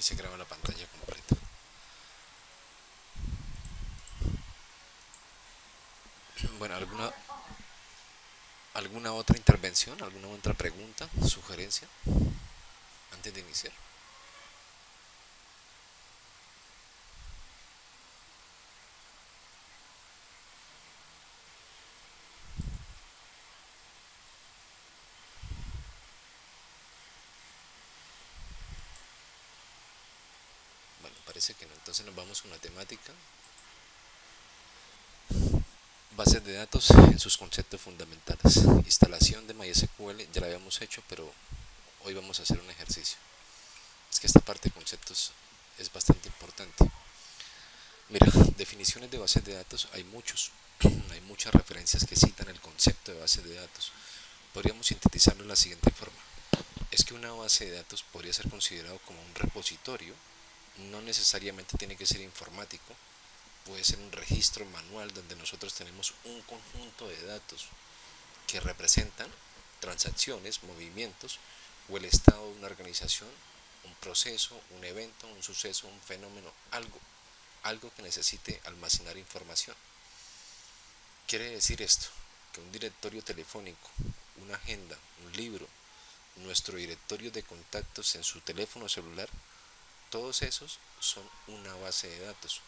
se graba la pantalla completa. Bueno, ¿alguna otra intervención? ¿Alguna otra pregunta? ¿Sugerencia? Antes de iniciar. Bueno, parece que no. Entonces nos vamos con la temática. Bases de datos en sus conceptos fundamentales. Instalación de MySQL ya la habíamos hecho, pero hoy vamos a hacer un ejercicio. Es que esta parte de conceptos es bastante importante. Mira, definiciones de bases de datos hay muchos. Hay muchas referencias que citan el concepto de base de datos. Podríamos sintetizarlo de la siguiente forma. Es que una base de datos podría ser considerado como un repositorio, no necesariamente tiene que ser informático, puede ser un registro manual donde nosotros tenemos un conjunto de datos que representan transacciones, movimientos o el estado de una organización, un proceso, un evento, un suceso, un fenómeno, algo que necesite almacenar información. Quiere decir esto, que un directorio telefónico, una agenda, un libro, nuestro directorio de contactos en su teléfono celular, todos esos son una base de datos.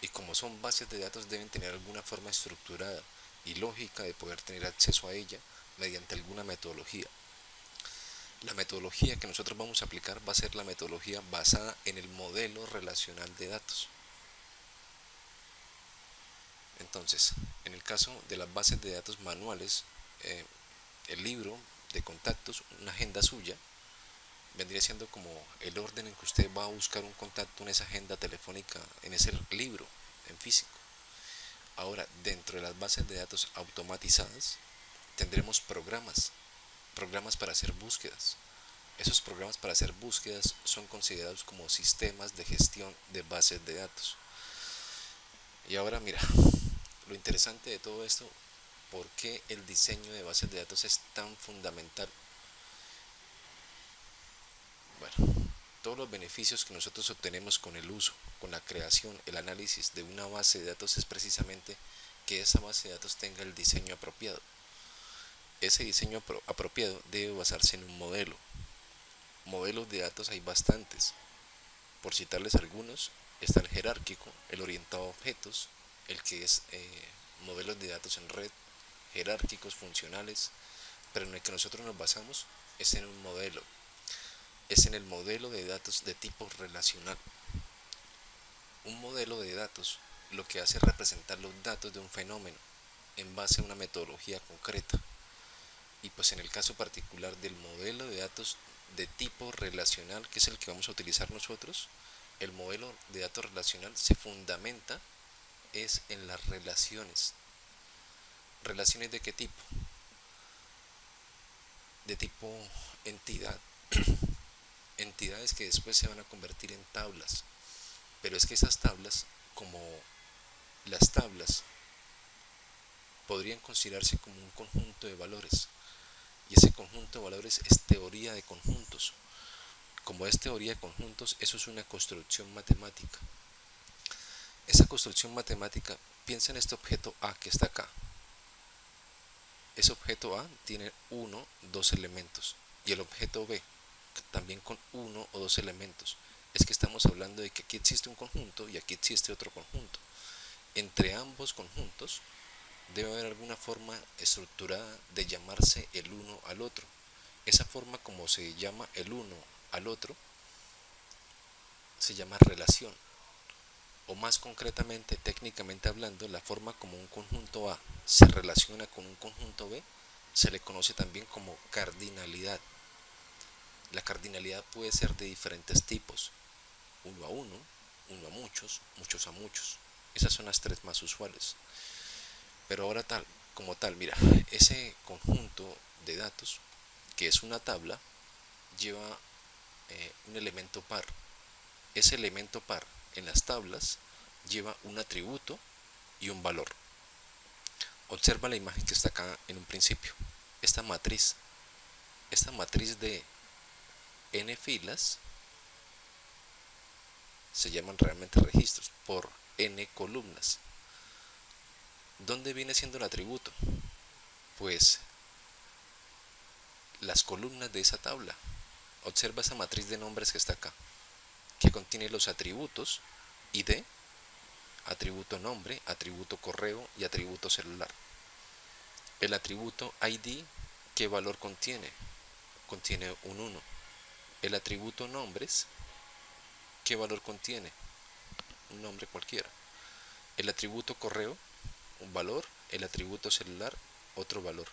Y como son bases de datos deben tener alguna forma estructurada y lógica de poder tener acceso a ella mediante alguna metodología. La metodología que nosotros vamos a aplicar va a ser la metodología basada en el modelo relacional de datos. Entonces, en el caso de las bases de datos manuales, eh, el libro de contactos, una agenda suya, vendría siendo como el orden en que usted va a buscar un contacto en esa agenda telefónica, en ese libro, en físico. Ahora, dentro de las bases de datos automatizadas, tendremos programas para hacer búsquedas. Esos programas para hacer búsquedas son considerados como sistemas de gestión de bases de datos. Y ahora mira, lo interesante de todo esto, ¿por qué el diseño de bases de datos es tan fundamental? Bueno, todos los beneficios que nosotros obtenemos con el uso, con la creación, el análisis de una base de datos es precisamente que esa base de datos tenga el diseño apropiado. Ese diseño apropiado debe basarse en un modelo. Modelos de datos hay bastantes. Por citarles algunos, está el jerárquico, el orientado a objetos, el que es modelos de datos en red, jerárquicos, funcionales, pero en el que nosotros nos basamos es en un modelo, es en el modelo de datos de tipo relacional. Un modelo de datos lo que hace es representar los datos de un fenómeno en base a una metodología concreta. Y pues en el caso particular del modelo de datos de tipo relacional, que es el que vamos a utilizar nosotros, el modelo de datos relacional se fundamenta es en las relaciones. ¿Relaciones de qué tipo? De tipo entidad. Entidades que después se van a convertir en tablas. Pero es que esas tablas, como las tablas, podrían considerarse como un conjunto de valores. Y ese conjunto de valores es teoría de conjuntos. Como es teoría de conjuntos, eso es una construcción matemática. Esa construcción matemática, piensa en este objeto A que está acá. Ese objeto A tiene uno, dos elementos. Y el objeto B, también con uno o dos elementos. Es que estamos hablando de que aquí existe un conjunto y aquí existe otro conjunto. Entre ambos conjuntos debe haber alguna forma estructurada de llamarse el uno al otro. Esa forma como se llama el uno al otro se llama relación. O más concretamente, técnicamente hablando, la forma como un conjunto A se relaciona con un conjunto B se le conoce también como cardinalidad. La cardinalidad puede ser de diferentes tipos, uno a uno, uno a muchos, muchos a muchos. Esas son las tres más usuales. Pero ahora como tal, mira, ese conjunto de datos, que es una tabla, lleva un elemento par. Ese elemento par en las tablas lleva un atributo y un valor. Observa la imagen que está acá en un principio. Esta matriz de n filas se llaman realmente registros, por n columnas. ¿Dónde viene siendo el atributo? Pues las columnas de esa tabla. Observa esa matriz de nombres que está acá, que contiene los atributos ID, atributo nombre, atributo correo y atributo celular. El atributo ID, ¿qué valor contiene? Contiene un 1. El atributo nombres, ¿qué valor contiene? Un nombre cualquiera. El atributo correo, un valor. El atributo celular, otro valor.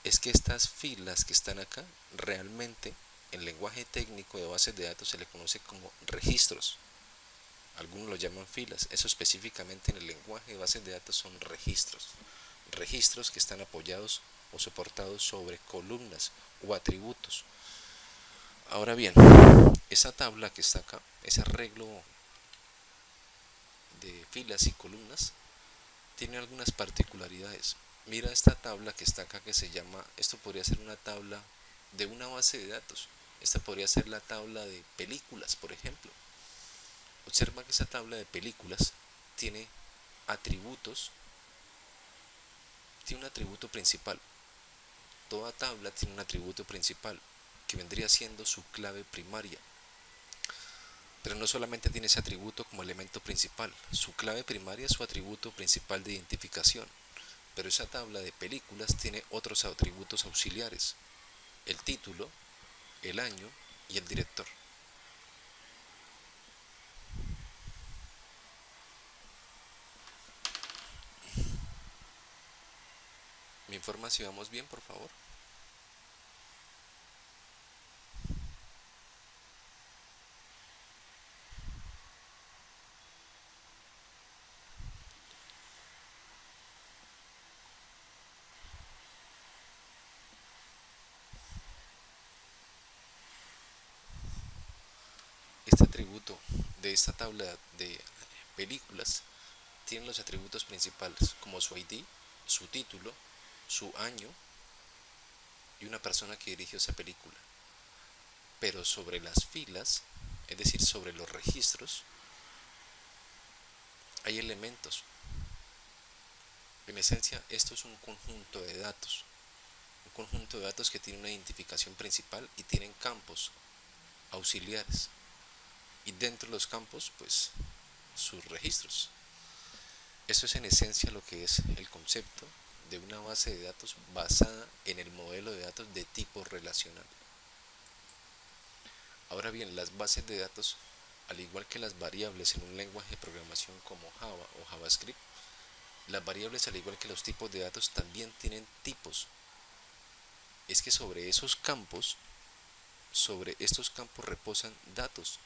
Es que estas filas que están acá, realmente en lenguaje técnico de bases de datos se le conoce como registros. Algunos lo llaman filas. Eso específicamente en el lenguaje de bases de datos son registros. Registros que están apoyados o soportados sobre columnas o atributos. Ahora bien, esa tabla que está acá, ese arreglo de filas y columnas, tiene algunas particularidades. Mira esta tabla que está acá que se llama, esto podría ser una tabla de una base de datos. Esta podría ser la tabla de películas, por ejemplo. Observa que esa tabla de películas tiene atributos, tiene un atributo principal. Toda tabla tiene un atributo principal, que vendría siendo su clave primaria. Pero no solamente tiene ese atributo como elemento principal, su clave primaria es su atributo principal de identificación. Pero esa tabla de películas tiene otros atributos auxiliares: el título, el año y el director. ¿Me informa si vamos bien, por favor? Este atributo de esta tabla de películas tiene los atributos principales, como su ID, su título, su año y una persona que dirigió esa película. Pero sobre las filas, es decir, sobre los registros, hay elementos. En esencia, esto es un conjunto de datos. Un conjunto de datos que tiene una identificación principal y tienen campos auxiliares. Y dentro de los campos, pues, sus registros. Eso es en esencia lo que es el concepto de una base de datos basada en el modelo de datos de tipo relacional. Ahora bien, las bases de datos, al igual que las variables en un lenguaje de programación como Java o JavaScript, las variables, al igual que los tipos de datos, también tienen tipos. Es que sobre estos campos reposan datos.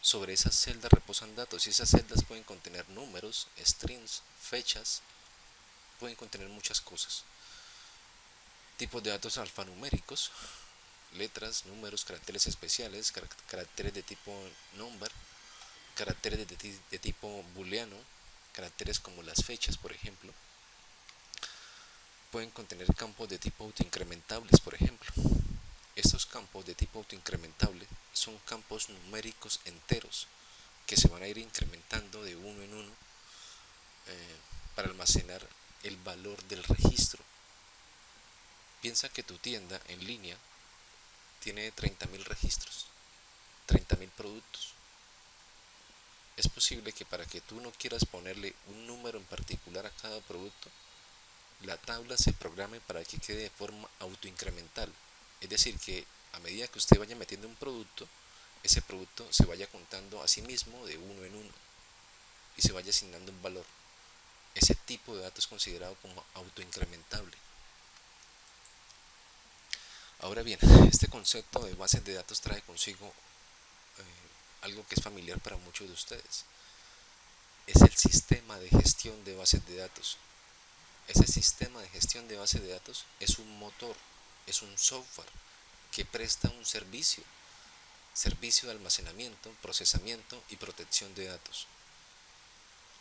Sobre esas celdas reposan datos y esas celdas pueden contener números, strings, fechas, pueden contener muchas cosas. Tipos de datos alfanuméricos, letras, números, caracteres especiales, caracteres de tipo number, caracteres de tipo booleano, caracteres como las fechas, por ejemplo. Pueden contener campos de tipo autoincrementables, por ejemplo. Estos campos de tipo autoincrementable son campos numéricos enteros que se van a ir incrementando de uno en uno para almacenar el valor del registro. Piensa que tu tienda en línea tiene 30.000 registros, 30.000 productos. Es posible que para que tú no quieras ponerle un número en particular a cada producto, la tabla se programe para que quede de forma autoincremental. Es decir, que a medida que usted vaya metiendo un producto, ese producto se vaya contando a sí mismo de uno en uno y se vaya asignando un valor. Ese tipo de dato es considerado como autoincrementable. Ahora bien, este concepto de bases de datos trae consigo algo que es familiar para muchos de ustedes. Es el sistema de gestión de bases de datos. Ese sistema de gestión de bases de datos es un motor, es un software que presta un servicio de almacenamiento, procesamiento y protección de datos.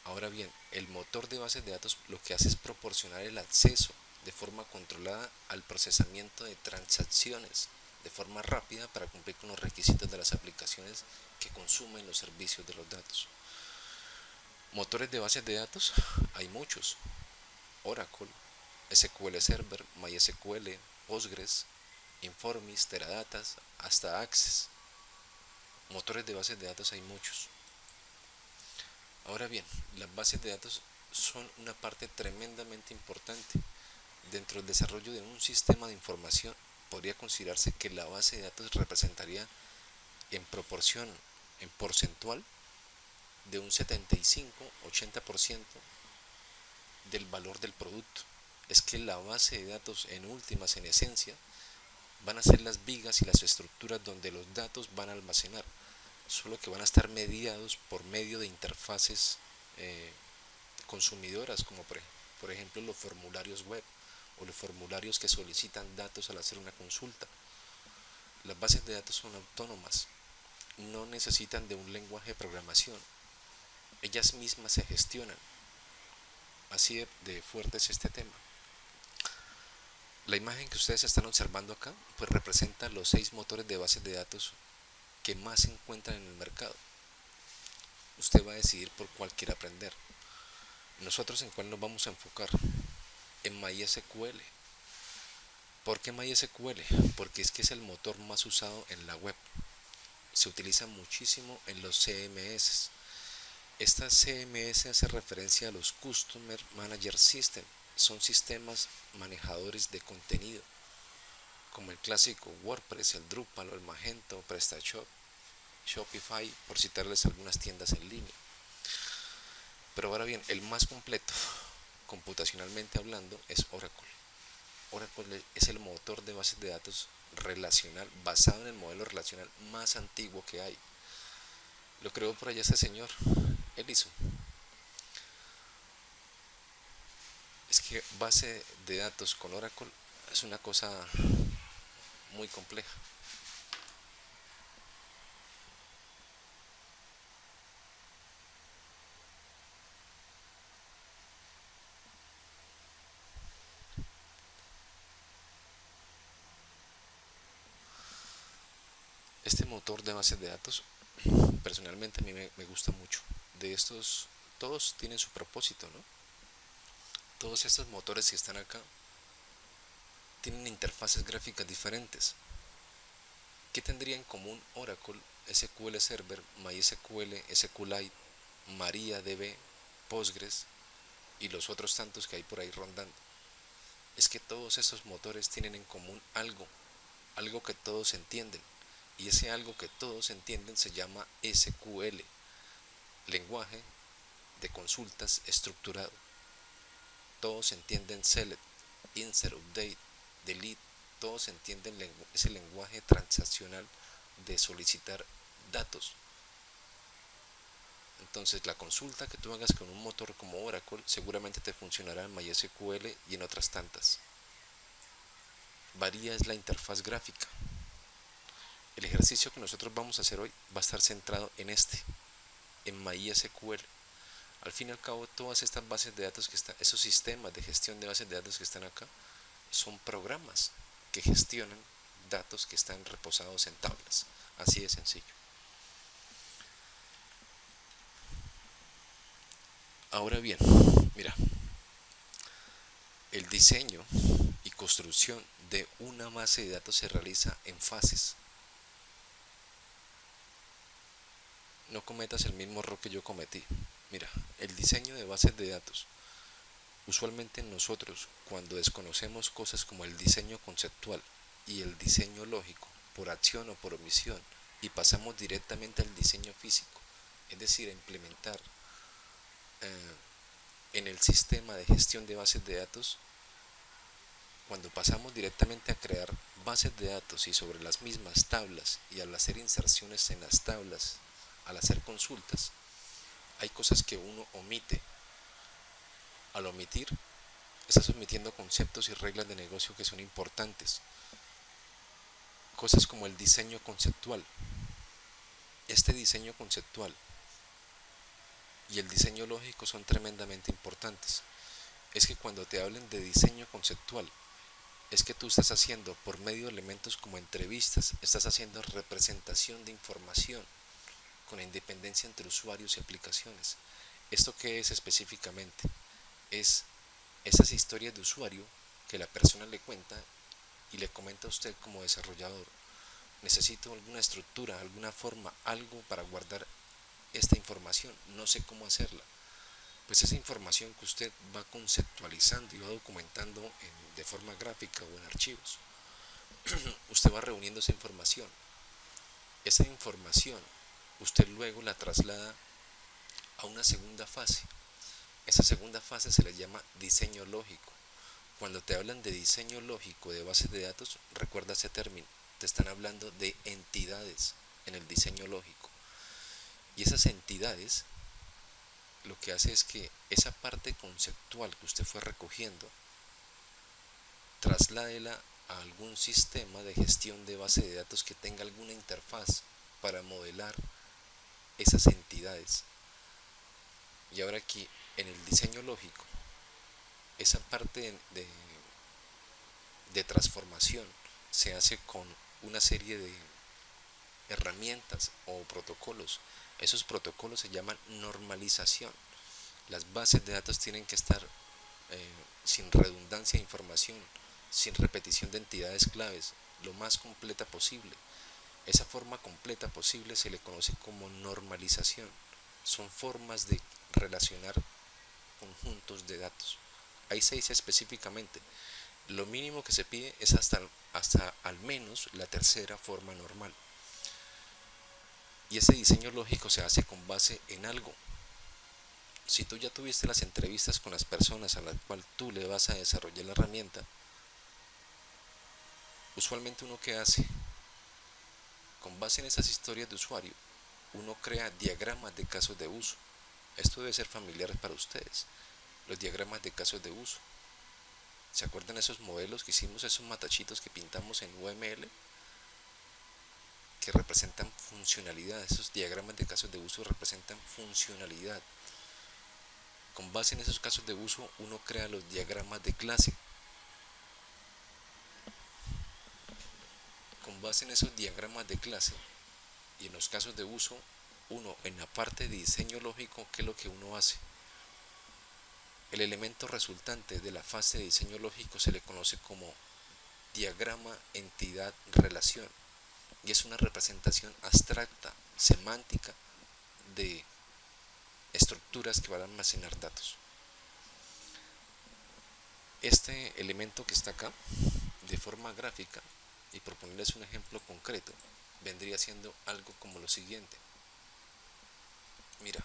Ahora bien, el motor de bases de datos lo que hace es proporcionar el acceso de forma controlada al procesamiento de transacciones de forma rápida para cumplir con los requisitos de las aplicaciones que consumen los servicios de los datos. Motores de bases de datos, hay muchos: Oracle, SQL Server, MySQL, Postgres, Informis, Teradatas, hasta Access. Motores de bases de datos hay muchos. Ahora bien, las bases de datos son una parte tremendamente importante. Dentro del desarrollo de un sistema de información, podría considerarse que la base de datos representaría en proporción, en porcentual, de un 75-80% del valor del producto. Es que la base de datos, en últimas, en esencia, van a ser las vigas y las estructuras donde los datos van a almacenar, solo que van a estar mediados por medio de interfaces consumidoras, como por ejemplo los formularios web o los formularios que solicitan datos al hacer una consulta. Las bases de datos son autónomas, no necesitan de un lenguaje de programación, ellas mismas se gestionan. Así de fuerte es este tema. La imagen que ustedes están observando acá pues representa los 6 motores de bases de datos que más se encuentran en el mercado. Usted va a decidir por cuál quiere aprender. Nosotros en cuál nos vamos a enfocar: en MySQL. ¿Por qué MySQL? Porque es que es el motor más usado en la web. Se utiliza muchísimo en los CMS. Esta CMS hace referencia a los Customer Manager System. Son sistemas manejadores de contenido, como el clásico WordPress, el Drupal, el Magento, PrestaShop, Shopify, por citarles algunas tiendas en línea. Pero ahora bien, el más completo, computacionalmente hablando, es Oracle. Oracle es el motor de bases de datos relacional, basado en el modelo relacional más antiguo que hay. Lo creó por allá este señor, Ellison. Es que base de datos con Oracle es una cosa muy compleja. Este motor de bases de datos, personalmente a mí me gusta mucho. De estos, todos tienen su propósito, ¿no? Todos estos motores que están acá tienen interfaces gráficas diferentes. ¿Qué tendría en común Oracle, SQL Server, MySQL, SQLite, MariaDB, Postgres y los otros tantos que hay por ahí rondando? Es que todos estos motores tienen en común algo que todos entienden. Y ese algo que todos entienden se llama SQL, lenguaje de consultas estructurado. Todos entienden select, insert, update, delete. Todos entienden ese lenguaje transaccional de solicitar datos. Entonces la consulta que tú hagas con un motor como Oracle seguramente te funcionará en MySQL y en otras tantas. Varía es la interfaz gráfica. El ejercicio que nosotros vamos a hacer hoy va a estar centrado en MySQL. Al fin y al cabo, todas estas bases de datos que están, esos sistemas de gestión de bases de datos que están acá, son programas que gestionan datos que están reposados en tablas. Así de sencillo. Ahora bien, mira, el diseño y construcción de una base de datos se realiza en fases. No cometas el mismo error que yo cometí. Mira, el diseño de bases de datos. Usualmente nosotros, cuando desconocemos cosas como el diseño conceptual y el diseño lógico, por acción o por omisión, y pasamos directamente al diseño físico, es decir, a implementar en el sistema de gestión de bases de datos, cuando pasamos directamente a crear bases de datos y sobre las mismas tablas, y al hacer inserciones en las tablas, al hacer consultas, hay cosas que uno omite. Al omitir, estás omitiendo conceptos y reglas de negocio que son importantes. Cosas como el diseño conceptual. Este diseño conceptual y el diseño lógico son tremendamente importantes. Es que cuando te hablen de diseño conceptual, es que tú estás haciendo por medio de elementos como entrevistas, estás haciendo representación de información con independencia entre usuarios y aplicaciones. ¿Esto qué es específicamente? Es esas historias de usuario que la persona le cuenta y le comenta a usted como desarrollador. Necesito alguna estructura, alguna forma, algo para guardar esta información, no sé cómo hacerla. Pues esa información que usted va conceptualizando y va documentando de forma gráfica o en archivos, usted va reuniendo esa información. Esa información usted luego la traslada a una segunda fase. Esa segunda fase se le llama diseño lógico. Cuando te hablan de diseño lógico de bases de datos, recuerda ese término. Te están hablando de entidades en el diseño lógico. Y esas entidades lo que hace es que esa parte conceptual que usted fue recogiendo, trasládela a algún sistema de gestión de base de datos que tenga alguna interfaz para modelar esas entidades. Y ahora aquí, en el diseño lógico, esa parte de transformación se hace con una serie de herramientas o protocolos. Esos protocolos se llaman normalización. Las bases de datos tienen que estar sin redundancia de información, sin repetición de entidades claves, lo más completa posible. Esa forma completa posible se le conoce como normalización. Son formas de relacionar conjuntos de datos. Ahí se dice específicamente, lo mínimo que se pide es hasta al menos la tercera forma normal. Y ese diseño lógico se hace con base en algo. Si tú ya tuviste las entrevistas con las personas a las cuales tú le vas a desarrollar la herramienta, usualmente uno que hace, con base en esas historias de usuario, uno crea diagramas de casos de uso. Esto debe ser familiar para ustedes, los diagramas de casos de uso. ¿Se acuerdan esos modelos que hicimos, esos matachitos que pintamos en UML? Que representan funcionalidad, esos diagramas de casos de uso representan funcionalidad. Con base en esos casos de uso, uno crea los diagramas de clase. Con base en esos diagramas de clase y en los casos de uso, uno en la parte de diseño lógico, ¿qué es lo que uno hace? El elemento resultante de la fase de diseño lógico se le conoce como diagrama entidad relación y es una representación abstracta, semántica de estructuras que van a almacenar datos. Este elemento que está acá, de forma gráfica, y por ponerles un ejemplo concreto, vendría siendo algo como lo siguiente. Mira,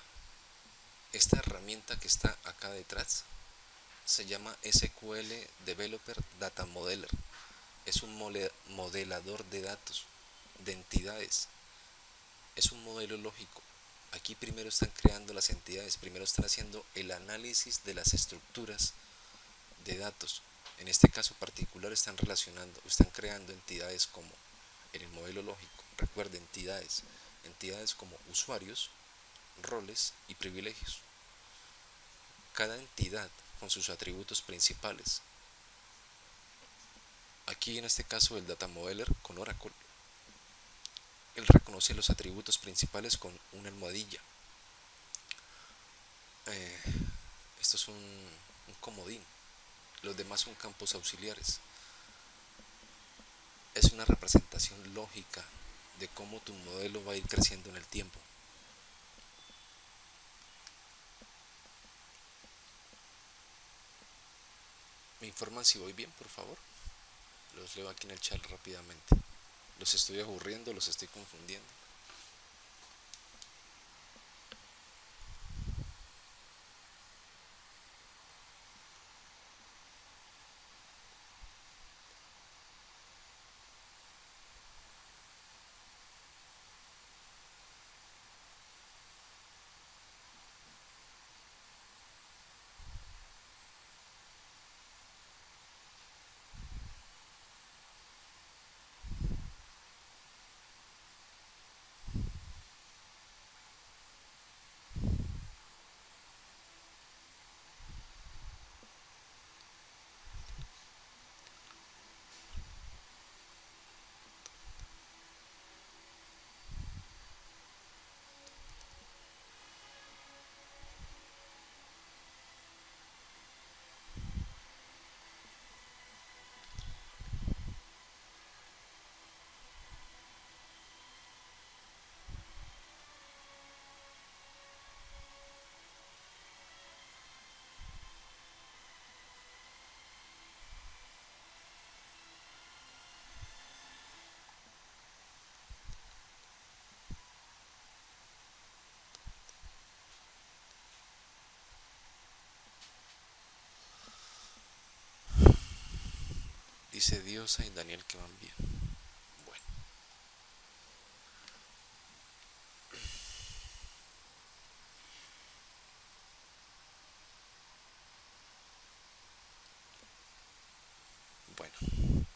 esta herramienta que está acá detrás se llama SQL Developer Data Modeler. Es un modelador de datos, de entidades. Es un modelo lógico. Aquí primero están creando las entidades, primero están haciendo el análisis de las estructuras de datos. En este caso particular están relacionando, están creando entidades como en el modelo lógico. Recuerden, entidades como usuarios, roles y privilegios. Cada entidad con sus atributos principales. Aquí en este caso el Data Modeler con Oracle, él reconoce los atributos principales con una almohadilla. Eh, Esto es un comodín. Los demás son campos auxiliares. Es una representación lógica de cómo tu modelo va a ir creciendo en el tiempo. ¿Me informan si voy bien, por favor? Los leo aquí en el chat rápidamente. Los estoy aburriendo, los estoy confundiendo. Dice Diosa y Daniel que van bien. Bueno, bueno,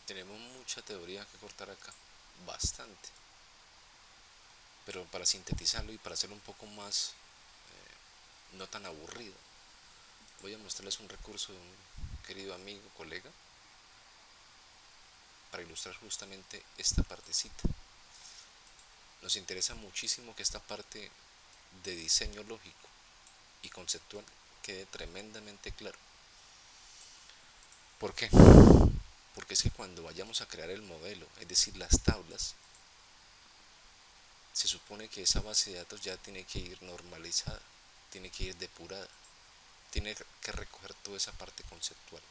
tenemos mucha teoría que cortar acá, bastante. Pero para sintetizarlo y para hacerlo un poco más, no tan aburrido, voy a mostrarles un recurso de un querido amigo, colega, para ilustrar justamente esta partecita. Nos interesa muchísimo que esta parte de diseño lógico y conceptual quede tremendamente claro. ¿Por qué? Porque es que cuando vayamos a crear el modelo, es decir, las tablas, se supone que esa base de datos ya tiene que ir normalizada, tiene que ir depurada, tiene que recoger toda esa parte conceptual.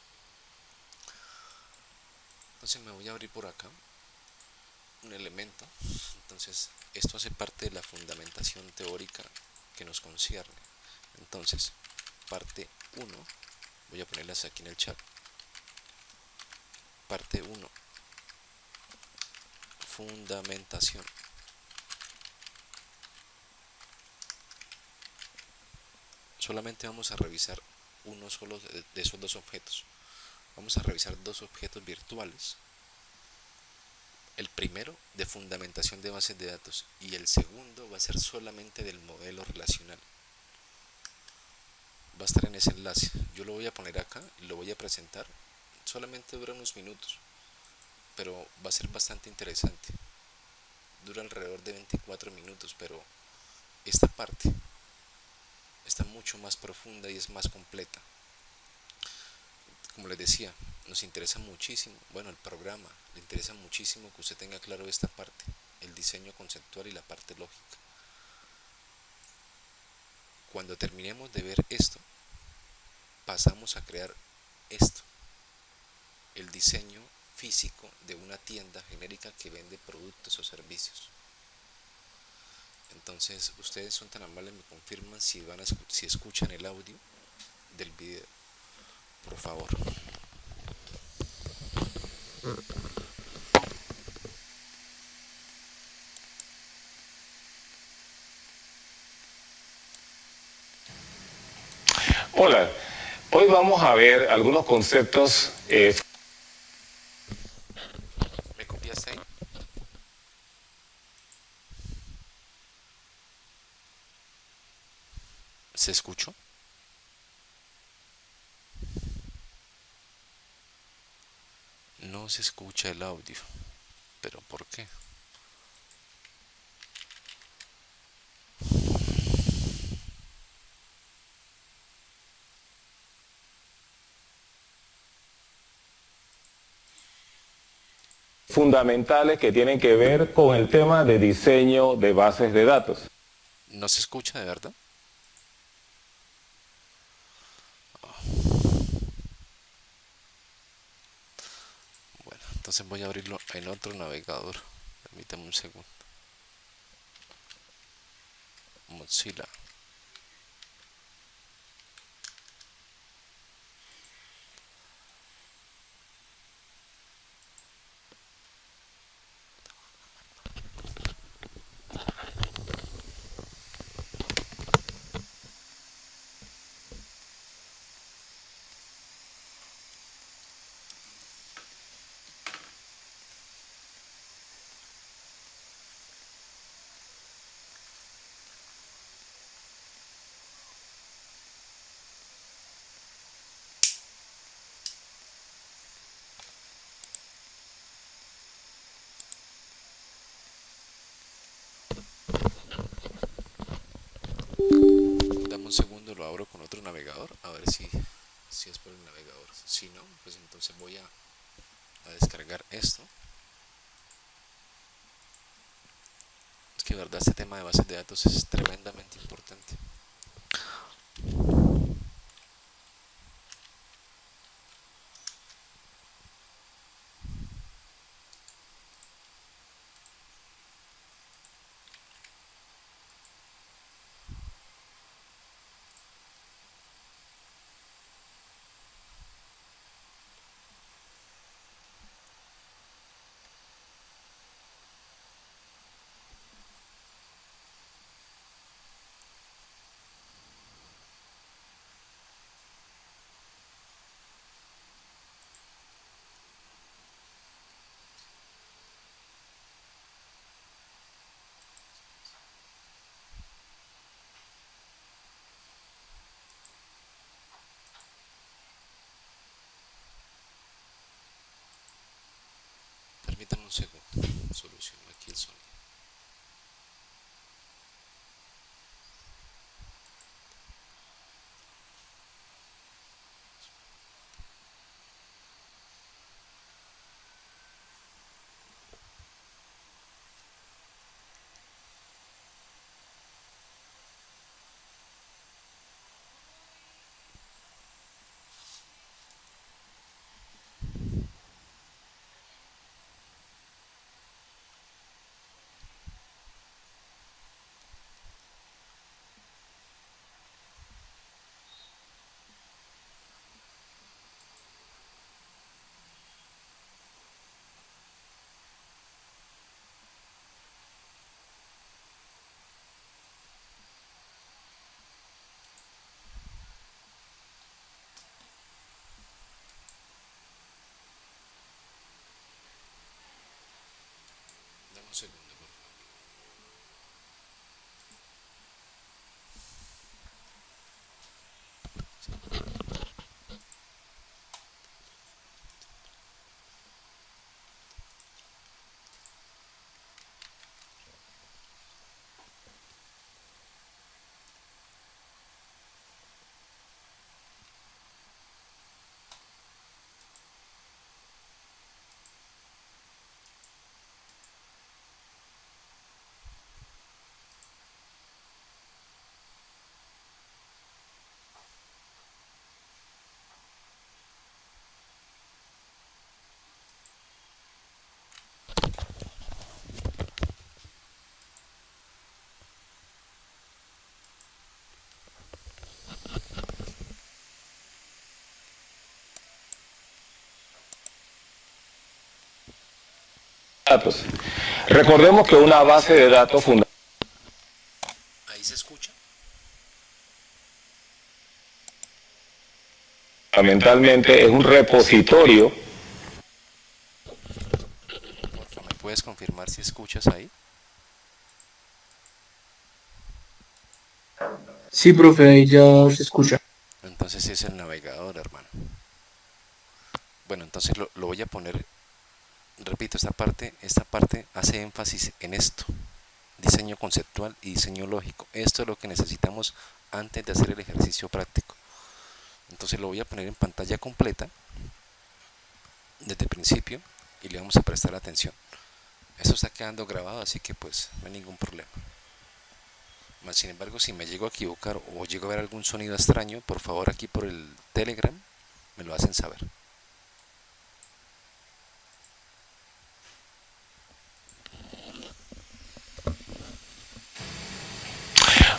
Entonces me voy a abrir por acá un elemento. Entonces esto hace parte de la fundamentación teórica que nos concierne. Entonces, parte 1, voy a ponerlas aquí en el chat. Parte 1, fundamentación. Solamente vamos a revisar uno solo de esos dos objetos. Vamos a revisar dos objetos virtuales. El primero de fundamentación de bases de datos y el segundo va a ser solamente del modelo relacional. Va a estar en ese enlace. Yo lo voy a poner acá y lo voy a presentar. Solamente dura unos minutos, pero va a ser bastante interesante. Dura alrededor de 24 minutos, pero esta parte está mucho más profunda y es más completa. Como les decía, nos interesa muchísimo, bueno, el programa le interesa muchísimo que usted tenga claro esta parte, el diseño conceptual y la parte lógica. Cuando terminemos de ver esto, pasamos a crear esto, el diseño físico de una tienda genérica que vende productos o servicios. Entonces, ustedes son tan amables, me confirman si escuchan el audio del video, por favor. Hola, hoy vamos a ver algunos conceptos. ¿Me copiaste ahí? ¿Se escuchó? No se escucha el audio, pero ¿por qué? Fundamentales que tienen que ver con el tema de diseño de bases de datos. ¿No se escucha de verdad? Bueno, entonces voy a abrirlo en otro navegador. Permítame un segundo. Mozilla. Dame un segundo, lo abro con otro navegador, a ver si es por el navegador. Si no, pues entonces voy a descargar esto. Es que de verdad este tema de bases de datos es tremendamente importante. Un segundo, por favor. Datos. Recordemos que una base de datos Ahí se escucha. fundamentalmente es un repositorio. Porfa, ¿me puedes confirmar si escuchas ahí? Sí, profe, ahí ya se escucha. Entonces sí es el navegador, hermano. Bueno, entonces lo voy a poner, repito, esta parte hace énfasis en esto. Diseño conceptual y diseño lógico. Esto es lo que necesitamos antes de hacer el ejercicio práctico. Entonces lo voy a poner en pantalla completa desde el principio y le vamos a prestar atención. Esto está quedando grabado, así que pues no hay ningún problema. Más sin embargo, si me llego a equivocar o llego a ver algún sonido extraño, por favor aquí por el Telegram me lo hacen saber.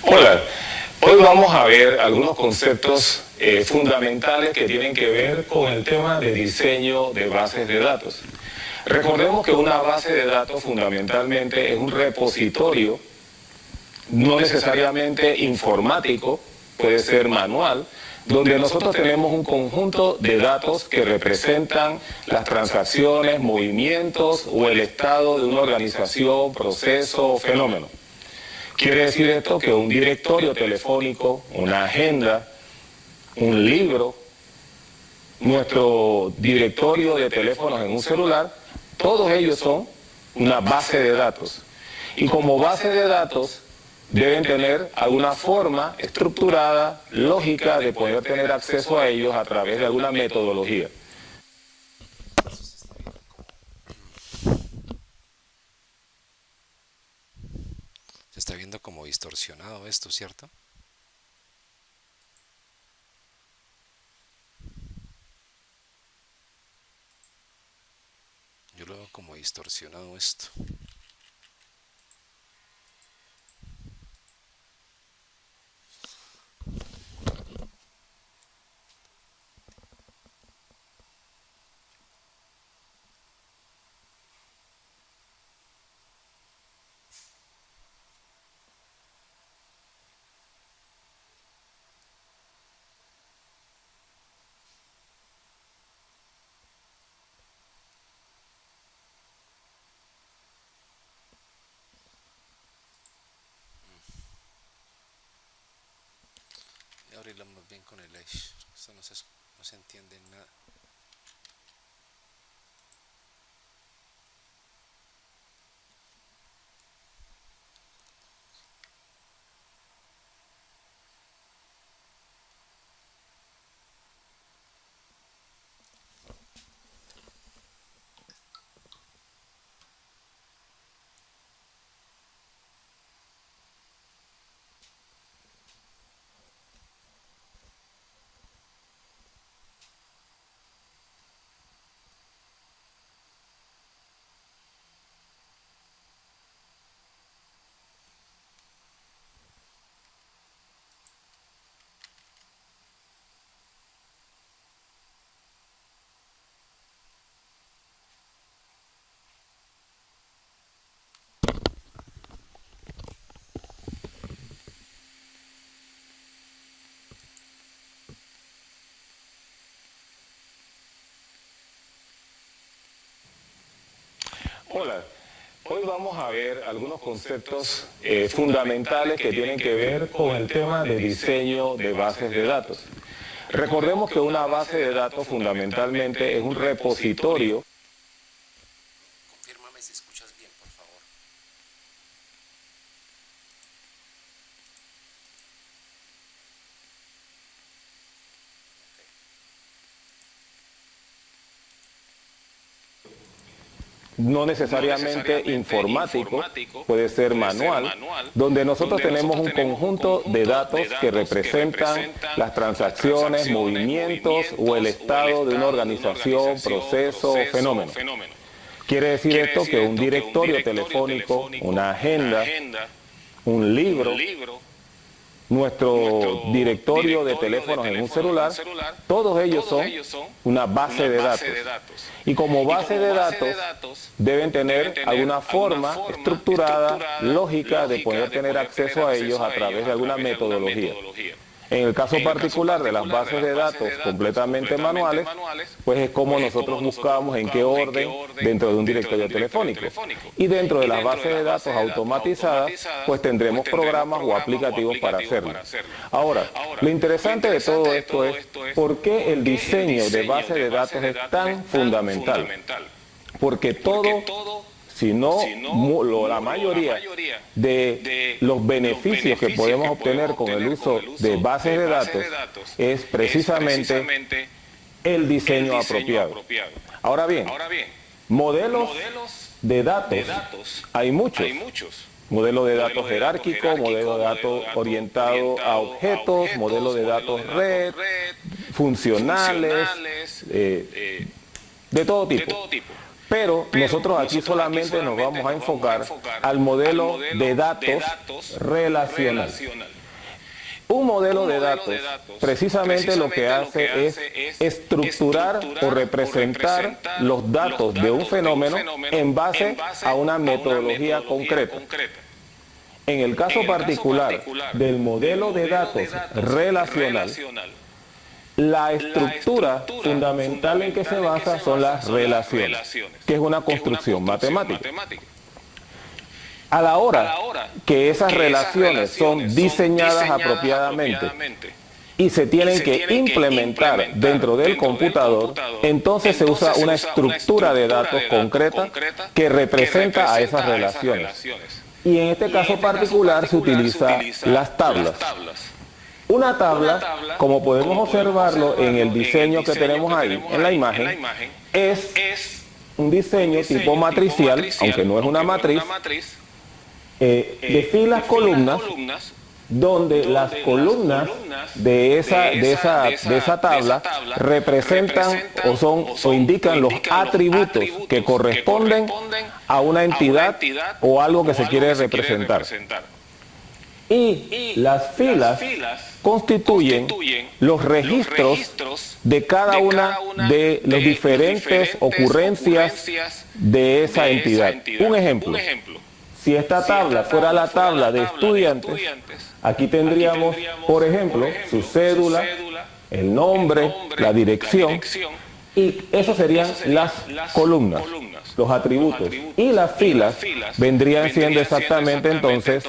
Hola, hoy vamos a ver algunos conceptos fundamentales que tienen que ver con el tema de diseño de bases de datos. Recordemos que una base de datos fundamentalmente es un repositorio, no necesariamente informático, puede ser manual, donde nosotros tenemos un conjunto de datos que representan las transacciones, movimientos o el estado de una organización, proceso o fenómeno. Quiere decir esto que un directorio telefónico, una agenda, un libro, nuestro directorio de teléfonos en un celular, todos ellos son una base de datos. Y como base de datos deben tener alguna forma estructurada, lógica, de poder tener acceso a ellos a través de alguna metodología. Se está viendo como distorsionado esto, ¿cierto? Yo lo veo como distorsionado esto. Voy a abrirlo más bien con el Edge. Esto no se entiende nada. Hola, Hoy vamos a ver algunos conceptos fundamentales que tienen que ver con el tema de diseño de bases de datos. Recordemos que una base de datos fundamentalmente es un repositorio. Confírmame si escuchas bien, por favor. No necesariamente informático, puede ser manual, donde nosotros tenemos un conjunto de datos que representan las transacciones, movimientos o el estado de una organización, proceso o fenómeno. Quiere decir esto que un directorio telefónico, una agenda, un libro, nuestro directorio de teléfonos en un celular, todos ellos son una base de datos. Y como base de datos deben tener alguna forma estructurada, lógica de poder tener acceso a ellos a través de alguna metodología. En el caso particular de las bases de datos completamente manuales, pues es como nosotros buscamos en qué orden dentro de un directorio telefónico. Y dentro de las bases de datos automatizadas, pues tendremos programas o aplicativos para hacerlo. Ahora, lo interesante de todo esto es por qué el diseño de bases de datos es tan fundamental. Porque todo, si no la mayoría de los beneficios que podemos obtener con el uso de bases de datos es precisamente el diseño apropiado. Ahora bien, modelos de datos hay muchos. Modelo de datos jerárquico, modelo de datos orientado a objetos, modelo de datos red, funcionales, de todo tipo. Pero nosotros aquí solamente nos vamos a enfocar al modelo de datos relacional. Un modelo de datos precisamente lo que hace es estructurar o representar los datos de un fenómeno en base a una metodología concreta. En el caso particular del modelo de datos relacional, la estructura fundamental en que se basa son las relaciones, que es una construcción matemática. A la hora que esas relaciones son diseñadas apropiadamente y se tienen que implementar dentro del computador, entonces se usa una estructura de datos concreta que representa a esas relaciones. Y en este caso particular se utiliza las tablas. Una tabla, como podemos observarlo en el diseño que tenemos ahí en la imagen, es un diseño tipo matricial, aunque no es una matriz, de filas columnas, donde las columnas de esa tabla representan o indican los atributos que corresponden a una entidad o algo que se quiere representar. Y las filas constituyen los registros de cada una de las diferentes ocurrencias de esa entidad. Un ejemplo, si esta tabla fuera la tabla de estudiantes, aquí tendríamos, por ejemplo, su cédula, el nombre, la dirección, y eso serían las columnas, los atributos. Y las filas vendrían siendo exactamente entonces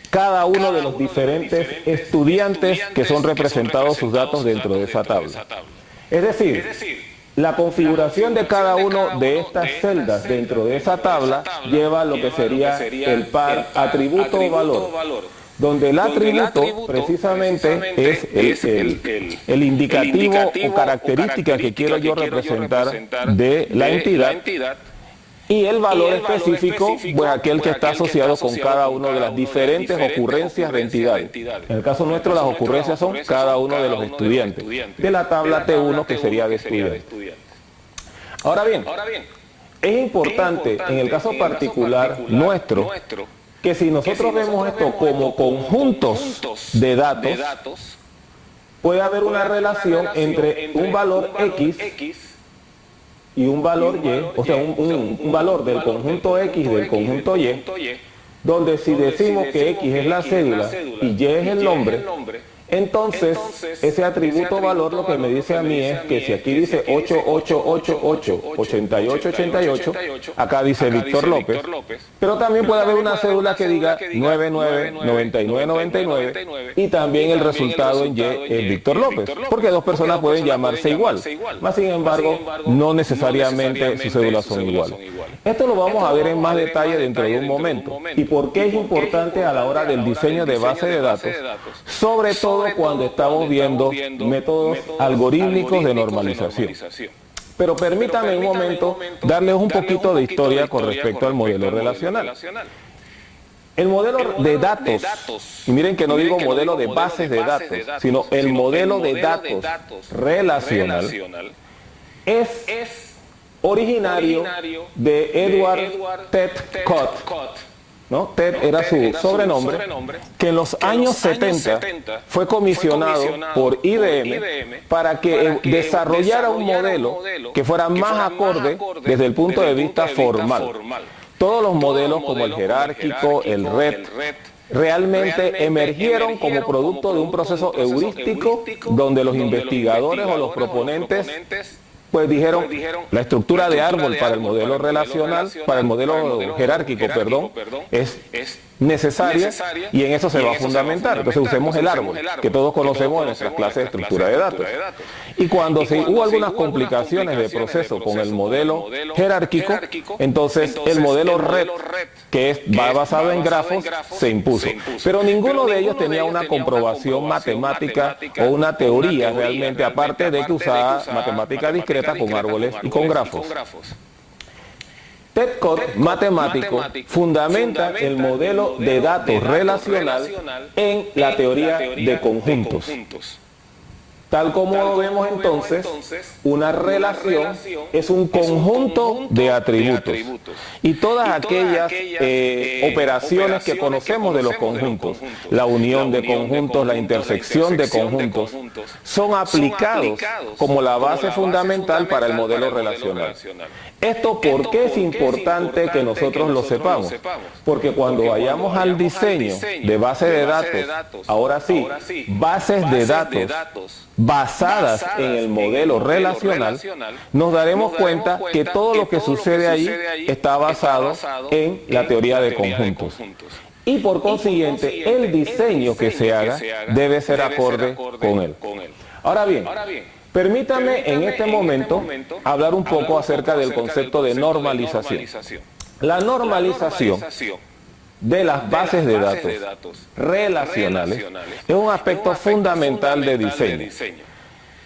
cada uno de los diferentes estudiantes que son representados sus datos dentro de esa tabla. Es decir, la configuración de cada uno de estas celdas dentro de esa tabla lleva lo que sería el par atributo o valor, donde el atributo precisamente es el indicativo o característica que quiero yo representar de la entidad, y el valor específico, pues aquel que está asociado con cada una de las diferentes ocurrencias de entidades. En el caso nuestro, las ocurrencias son cada uno de los estudiantes de la tabla T1, que sería de estudiantes. Ahora bien, es importante en el caso particular nuestro, que si nosotros vemos esto como conjuntos de datos, puede haber una relación entre un valor X y un valor Y, o sea, un valor del conjunto X del conjunto Y, donde si decimos que X es la cédula y Y es el nombre, Entonces, ese atributo valor lo que me dice a mí es que si aquí dice 8888, acá dice Víctor López, pero también puede haber una cédula que diga 999999 y también el resultado en Y es Víctor López, porque dos personas pueden llamarse igual, más sin embargo, no necesariamente sus cédulas son iguales. Esto lo vamos a ver en más detalle dentro de un momento. ¿Y por qué es importante a la hora del diseño de base de datos? Sobre todo cuando estamos viendo métodos algorítmicos de normalización. Pero permítanme un momento darles un poquito de historia con respecto al modelo relacional. El modelo de datos, y miren que no digo modelo de bases de datos, sino el modelo de datos relacional, es originario de Edward Ted Cott, ¿no? Ted era su sobrenombre, que en los años 70 fue comisionado por IBM para que desarrollara un modelo que fuera más acorde desde el punto de vista formal. Todos los modelos como el jerárquico, el RET, realmente emergieron como producto de un proceso heurístico donde los investigadores o los proponentes pues dijeron, la estructura de árbol para el modelo relacional, para el modelo jerárquico, perdón, es necesaria y en eso se va a fundamentar. Entonces usemos el árbol, que todos conocemos en nuestras clases de estructura de datos. Y cuando hubo algunas complicaciones de proceso con el modelo jerárquico, entonces el modelo RET, que va basado en grafos, se impuso. Pero ninguno de ellos tenía una comprobación matemática o una teoría realmente, aparte de que usaba matemática discreta con árboles y con grafos. Ted Cott, matemático, fundamenta el modelo de datos relacional en la teoría de conjuntos. Tal como lo vemos entonces, una relación es un conjunto de atributos. Y todas aquellas operaciones que conocemos de los conjuntos, la unión de conjuntos, la intersección de conjuntos, son aplicados como la base fundamental para el modelo relacional. ¿Esto por qué es importante que nosotros lo sepamos? Porque cuando vayamos al diseño de base de datos, ahora sí, bases de datos basadas en el modelo relacional, nos daremos cuenta que todo lo que sucede allí está basado en la teoría de conjuntos. Y por consiguiente, el diseño que se haga debe ser acorde con él. Ahora bien, permítame en este momento hablar un poco acerca del concepto de normalización. La normalización de las bases de datos relacionales es un aspecto fundamental de diseño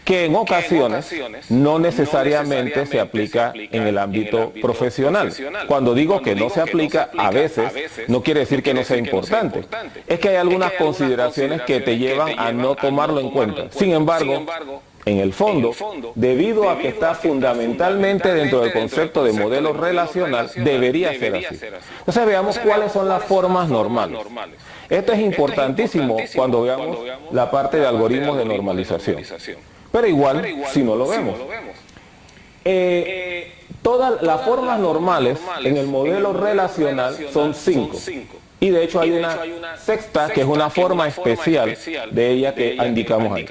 que en ocasiones no necesariamente se aplica en el ámbito profesional. Cuando digo que no se aplica a veces, no quiere decir que no sea importante. Es que hay algunas consideraciones que te llevan a no tomarlo en cuenta. Sin embargo, en el fondo, debido a que está fundamentalmente dentro del concepto de modelo relacional, debería ser así. Entonces veamos cuáles son las formas normales. Esto es importantísimo cuando veamos la parte de algoritmos de normalización. Pero igual, si no lo vemos. Todas las formas normales en el modelo relacional son 5. Y de hecho hay una sexta que es una forma especial de ella que indicamos ahí.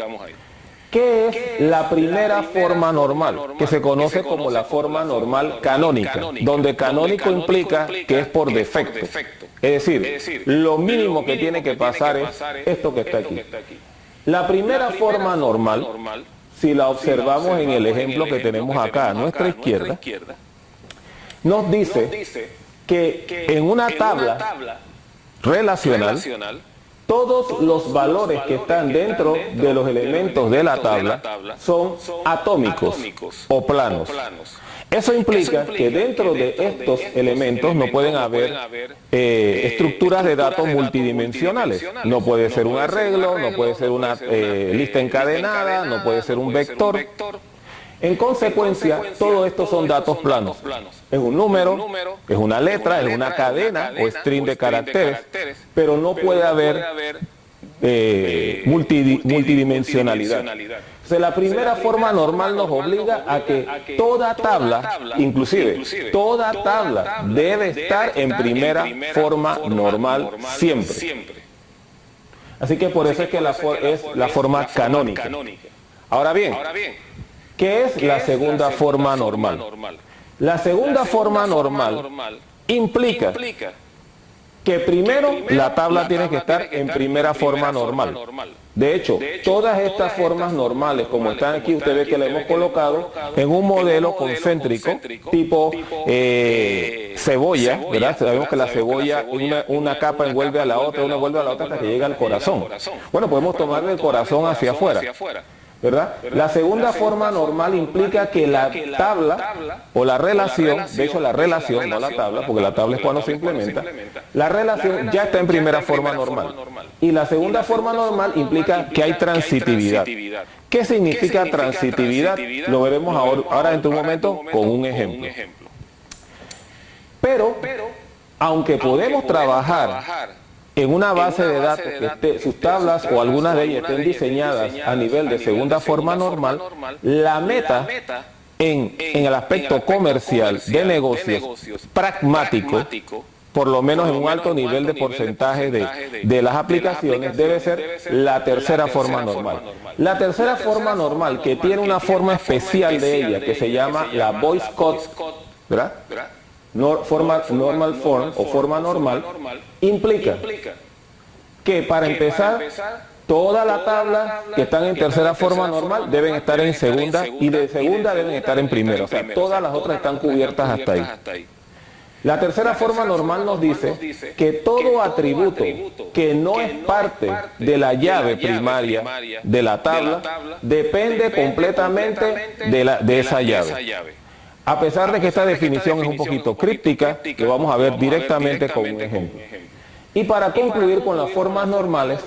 ¿Qué es la primera forma normal? Que se conoce como la forma normal canónica, donde canónico implica que es por defecto. Es decir, lo mínimo que tiene que pasar es esto que está aquí. La primera forma normal, si la observamos en el ejemplo que tenemos acá a nuestra izquierda, nos dice que en una tabla relacional, todos los valores que están dentro de los elementos de la tabla son atómicos o planos. Eso implica que dentro de estos elementos no pueden haber estructuras de datos multidimensionales. No puede ser un arreglo, no puede ser una lista encadenada, no puede ser un vector. En consecuencia, todo esto son datos planos. Es un número, es una letra, es una cadena o string de caracteres, pero no puede haber multidimensionalidad. Entonces, la primera forma normal nos obliga a que toda tabla, inclusive toda tabla, debe estar en primera forma normal siempre. Así que por eso es que es la forma canónica. Ahora bien, ¿qué es la segunda forma normal? La segunda forma normal implica que primero la tabla tiene que estar en primera forma normal. De hecho, todas estas formas normales, como están aquí, usted ve que la hemos colocado en un modelo concéntrico, tipo cebolla, ¿verdad? Sabemos que la cebolla, una capa envuelve a la otra, una envuelve a la otra hasta que llega al corazón. Bueno, podemos tomar del corazón hacia afuera, ¿verdad? La segunda forma normal implica que la tabla o la relación, de hecho la relación, no la tabla, porque la tabla es cuando se implementa, la relación ya está en primera forma normal. Y la segunda forma normal implica que hay transitividad. ¿Qué significa transitividad? Lo veremos ahora dentro de un momento con un ejemplo. Pero, aunque podemos trabajar en una base de datos que sus tablas o algunas de ellas estén diseñadas a nivel de segunda forma normal, la meta en el aspecto comercial de negocios pragmático, por lo menos en un alto nivel de porcentaje de las aplicaciones, debe ser la tercera forma normal. La tercera forma normal, que tiene una forma especial de ella, que se llama la voice code, ¿verdad? Normal form o forma normal, implica que para empezar toda la tabla que están en tercera forma normal deben estar en segunda y de segunda deben estar en primera, o sea, todas las otras están cubiertas hasta ahí. La tercera forma normal nos dice que todo atributo que no es parte de la llave primaria de la tabla depende completamente de esa llave. A pesar de que esta definición es un poquito críptica, lo vamos a ver directamente con un ejemplo. Y para concluir con las formas normales,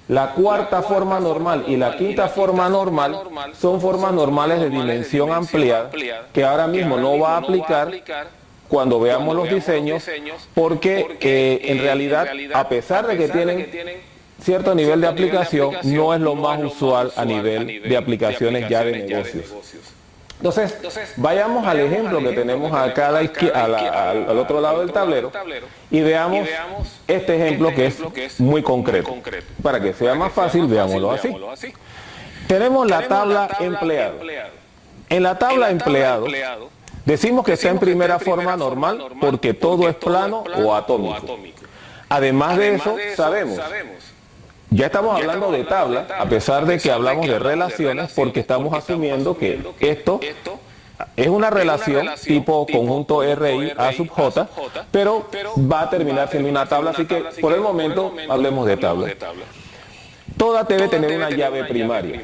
la cuarta forma normal y la quinta forma normal son formas normales de dimensión ampliada, que ahora mismo no va a aplicar cuando veamos los diseños, porque en realidad, a pesar de que tienen cierto nivel de aplicación, no es lo más usual a nivel de aplicaciones ya de negocios. Entonces, vayamos al ejemplo que tenemos acá al otro lado del tablero y veamos este ejemplo que es muy concreto. Para que sea más fácil, veámoslo así. Tenemos la tabla empleado. En la tabla empleado, decimos que está en primera forma normal porque todo es plano o atómico. Además de eso, sabemos, ya estamos hablando de tabla, a pesar de que hablamos de relaciones, porque estamos asumiendo que esto es una relación tipo conjunto RI A sub J, pero va a terminar siendo una tabla, así que por el momento hablemos de tabla. Toda debe tener una llave primaria.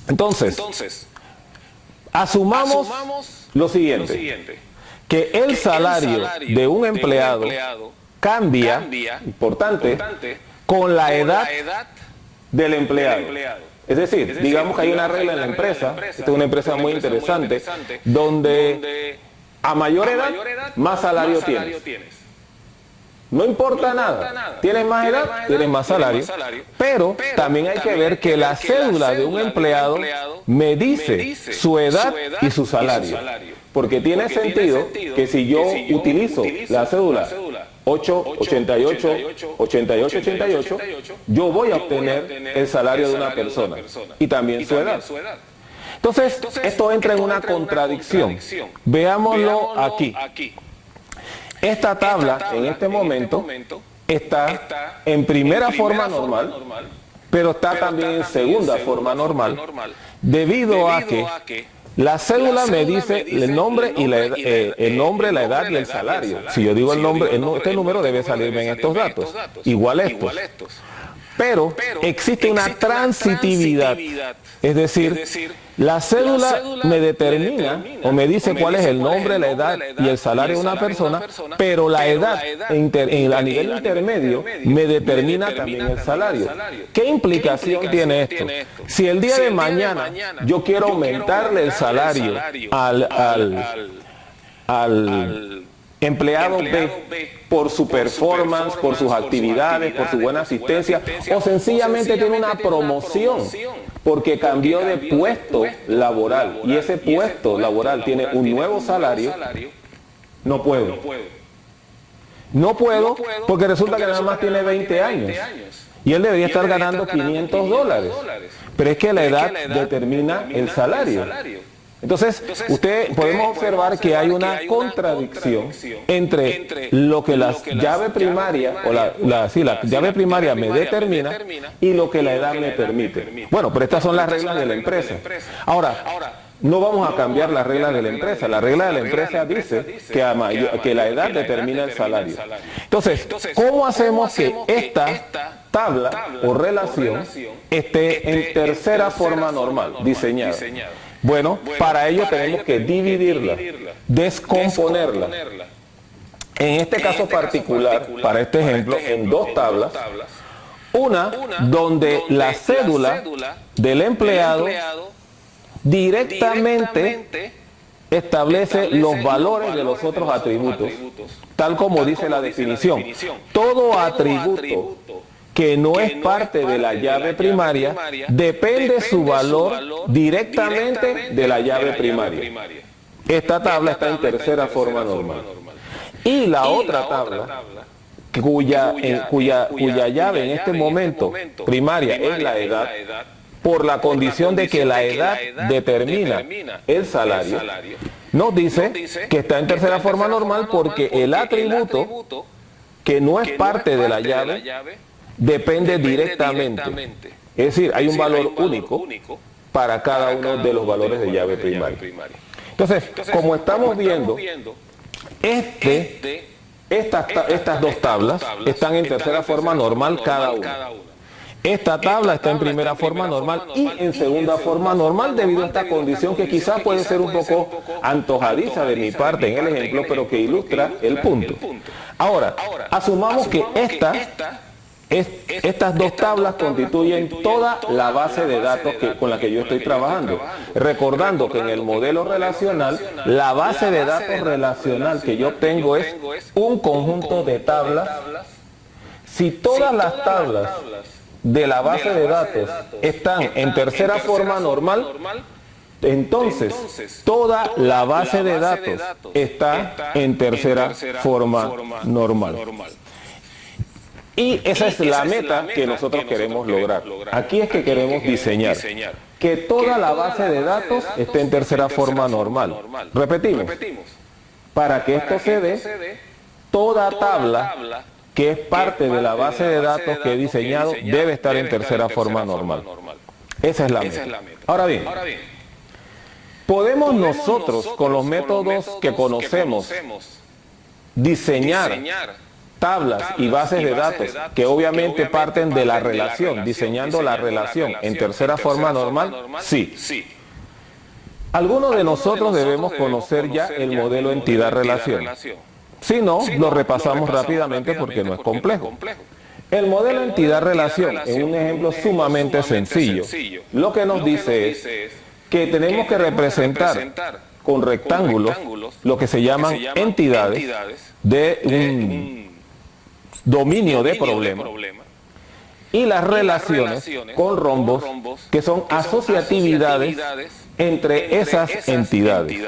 Entonces, asumamos lo siguiente, que el salario de un empleado cambia, importante, con la edad del empleado. Es decir, digamos que hay una regla en la empresa, esta es una empresa muy interesante, donde a mayor edad, más salario tienes. No importa nada, tienes más edad, tienes más salario, pero también hay que ver que la cédula de un empleado me dice su edad y su salario, porque tiene sentido que si yo utilizo la cédula 888, yo voy a obtener el salario de una persona y también su edad. Entonces, esto entra en una contradicción. Veámoslo aquí. Esta tabla, en este momento, está en primera forma normal, pero está también en segunda forma normal, debido a que la cédula me dice el nombre, la edad y el salario. Si yo digo el nombre, este número debe salirme en estos datos, igual estos. Pero existe una transitividad, es decir, la cédula me determina o me dice cuál es el nombre, la edad y el salario de una persona, pero la edad a nivel intermedio me determina también el salario. ¿Qué implicación tiene esto? Si el día de mañana yo quiero aumentarle el salario al empleado B por su performance, por sus actividades, por su buena asistencia, o sencillamente tiene una promoción porque cambió de puesto laboral y ese puesto laboral tiene un nuevo salario, no puedo. No puedo porque resulta que nada más tiene 20 años. y él debería estar ganando $500. Pero es que la edad determina el salario. Entonces, podemos observar que hay una contradicción entre lo que la llave primaria, o la llave primaria me determina y lo que la edad me permite. Bueno, pero estas son las reglas de la empresa. Ahora, no vamos a cambiar las reglas de la empresa. La regla de la empresa dice que la edad determina el salario. Entonces, ¿cómo hacemos que esta tabla o relación esté en tercera forma normal, diseñada? Bueno, para ello tenemos que dividirla, descomponerla. En este caso particular, para este ejemplo, en dos tablas. Una donde la cédula del empleado directamente establece los valores de los otros atributos, tal como dice la definición. Todo atributo que no es parte de la llave primaria, depende su valor directamente de la llave primaria. Esta tabla está en tercera forma normal. Y la otra tabla, cuya llave en este momento primaria es la edad, por la condición de que la edad determina el salario, nos dice que está en tercera forma normal porque el atributo que no es parte de la llave depende directamente. Es decir, hay un valor único para cada uno de los valores de llave primaria. Entonces, como estamos viendo, estas dos tablas están en tercera forma normal cada una. Esta tabla está en primera forma normal y en segunda forma normal debido a esta condición que quizás puede ser un poco antojadiza de mi parte en el ejemplo, pero que ilustra el punto. Ahora, asumamos que estas dos tablas constituyen toda la base de datos con la que yo estoy trabajando. Recordando que en el modelo relacional, la base de datos relacional que yo obtengo es un conjunto de tablas. Si todas las tablas de la base de datos están en tercera forma normal, entonces toda la base de datos está en tercera forma normal. Y esa es la meta que nosotros queremos lograr. Aquí es que queremos diseñar que toda la base de datos esté en tercera forma normal. Repetimos, para que esto se dé, toda tabla que es parte de la base de datos que he diseñado debe estar en tercera forma normal. Esa es la meta. Ahora bien, podemos nosotros con los métodos que conocemos diseñar tablas y bases de datos que obviamente parten de la relación, diseñando la relación en tercera forma normal. Sí. Algunos de nosotros debemos conocer ya el modelo entidad-relación. Si no, lo repasamos rápidamente porque no es complejo. El modelo entidad-relación es un ejemplo sumamente sencillo. Lo que nos dice es que tenemos que representar con rectángulos lo que se llaman entidades de un dominio de problema y las relaciones con rombos que son asociatividades entre esas entidades.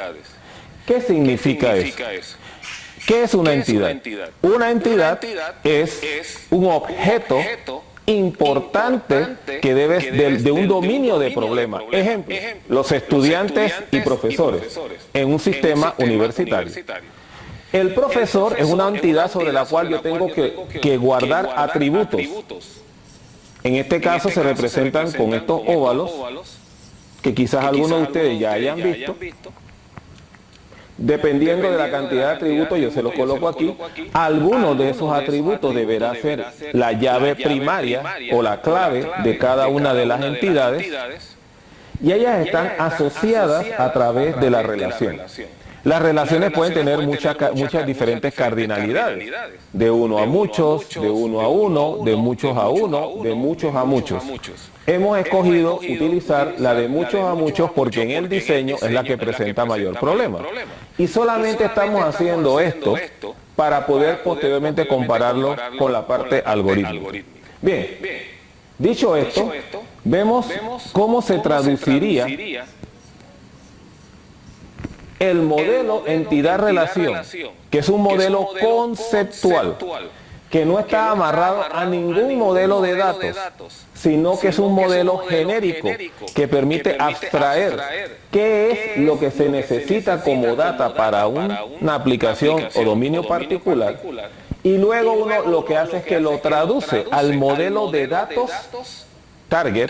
¿Qué significa eso? ¿Qué es una entidad? Una entidad es un objeto importante que debe de un dominio de problema. Ejemplo, los estudiantes y profesores en un sistema universitario. El profesor es una entidad sobre la cual yo tengo que guardar atributos. En este caso se representan con estos óvalos, que quizás algunos de ustedes ya hayan visto. Dependiendo de la cantidad de atributos, yo se los coloco aquí. Algunos de esos atributos deberá ser la llave primaria o la clave de cada una de las entidades, y ellas están asociadas a través de la relación. Las relaciones pueden tener muchas diferentes cardinalidades, de uno a muchos, de uno a uno, de muchos a uno, de muchos a muchos. Hemos escogido utilizar la de muchos a muchos porque en el diseño es la que presenta mayor problema. Y solamente estamos haciendo esto para poder posteriormente compararlo con la parte algorítmica. Bien, dicho esto, vemos cómo se traduciría el modelo entidad-relación, que es un modelo conceptual. que no está amarrado a ningún modelo de datos, sino que es un modelo genérico que permite abstraer qué es lo que se necesita como data para una aplicación o dominio particular, y luego uno lo que hace es que lo traduce al modelo de datos target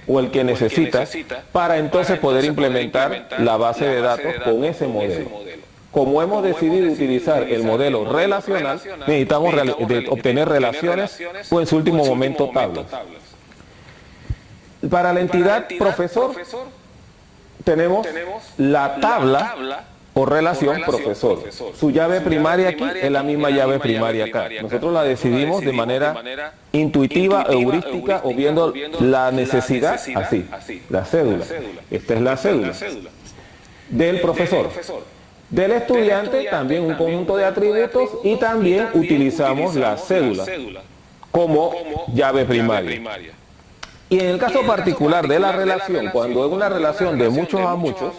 o el que necesita para entonces poder implementar la base de datos con ese modelo. Como hemos decidido utilizar el modelo relacional, necesitamos obtener relaciones o en su último momento tablas. Para la entidad profesor tenemos la tabla o relación profesor. Su llave primaria aquí es la misma llave primaria acá. Nosotros la decidimos de manera intuitiva, heurística o viendo la necesidad así. La cédula. Esta es la cédula del profesor. Del estudiante también un conjunto de atributos y también utilizamos la cédula como llave primaria. Y en el caso particular de la relación, cuando es una relación de muchos a muchos,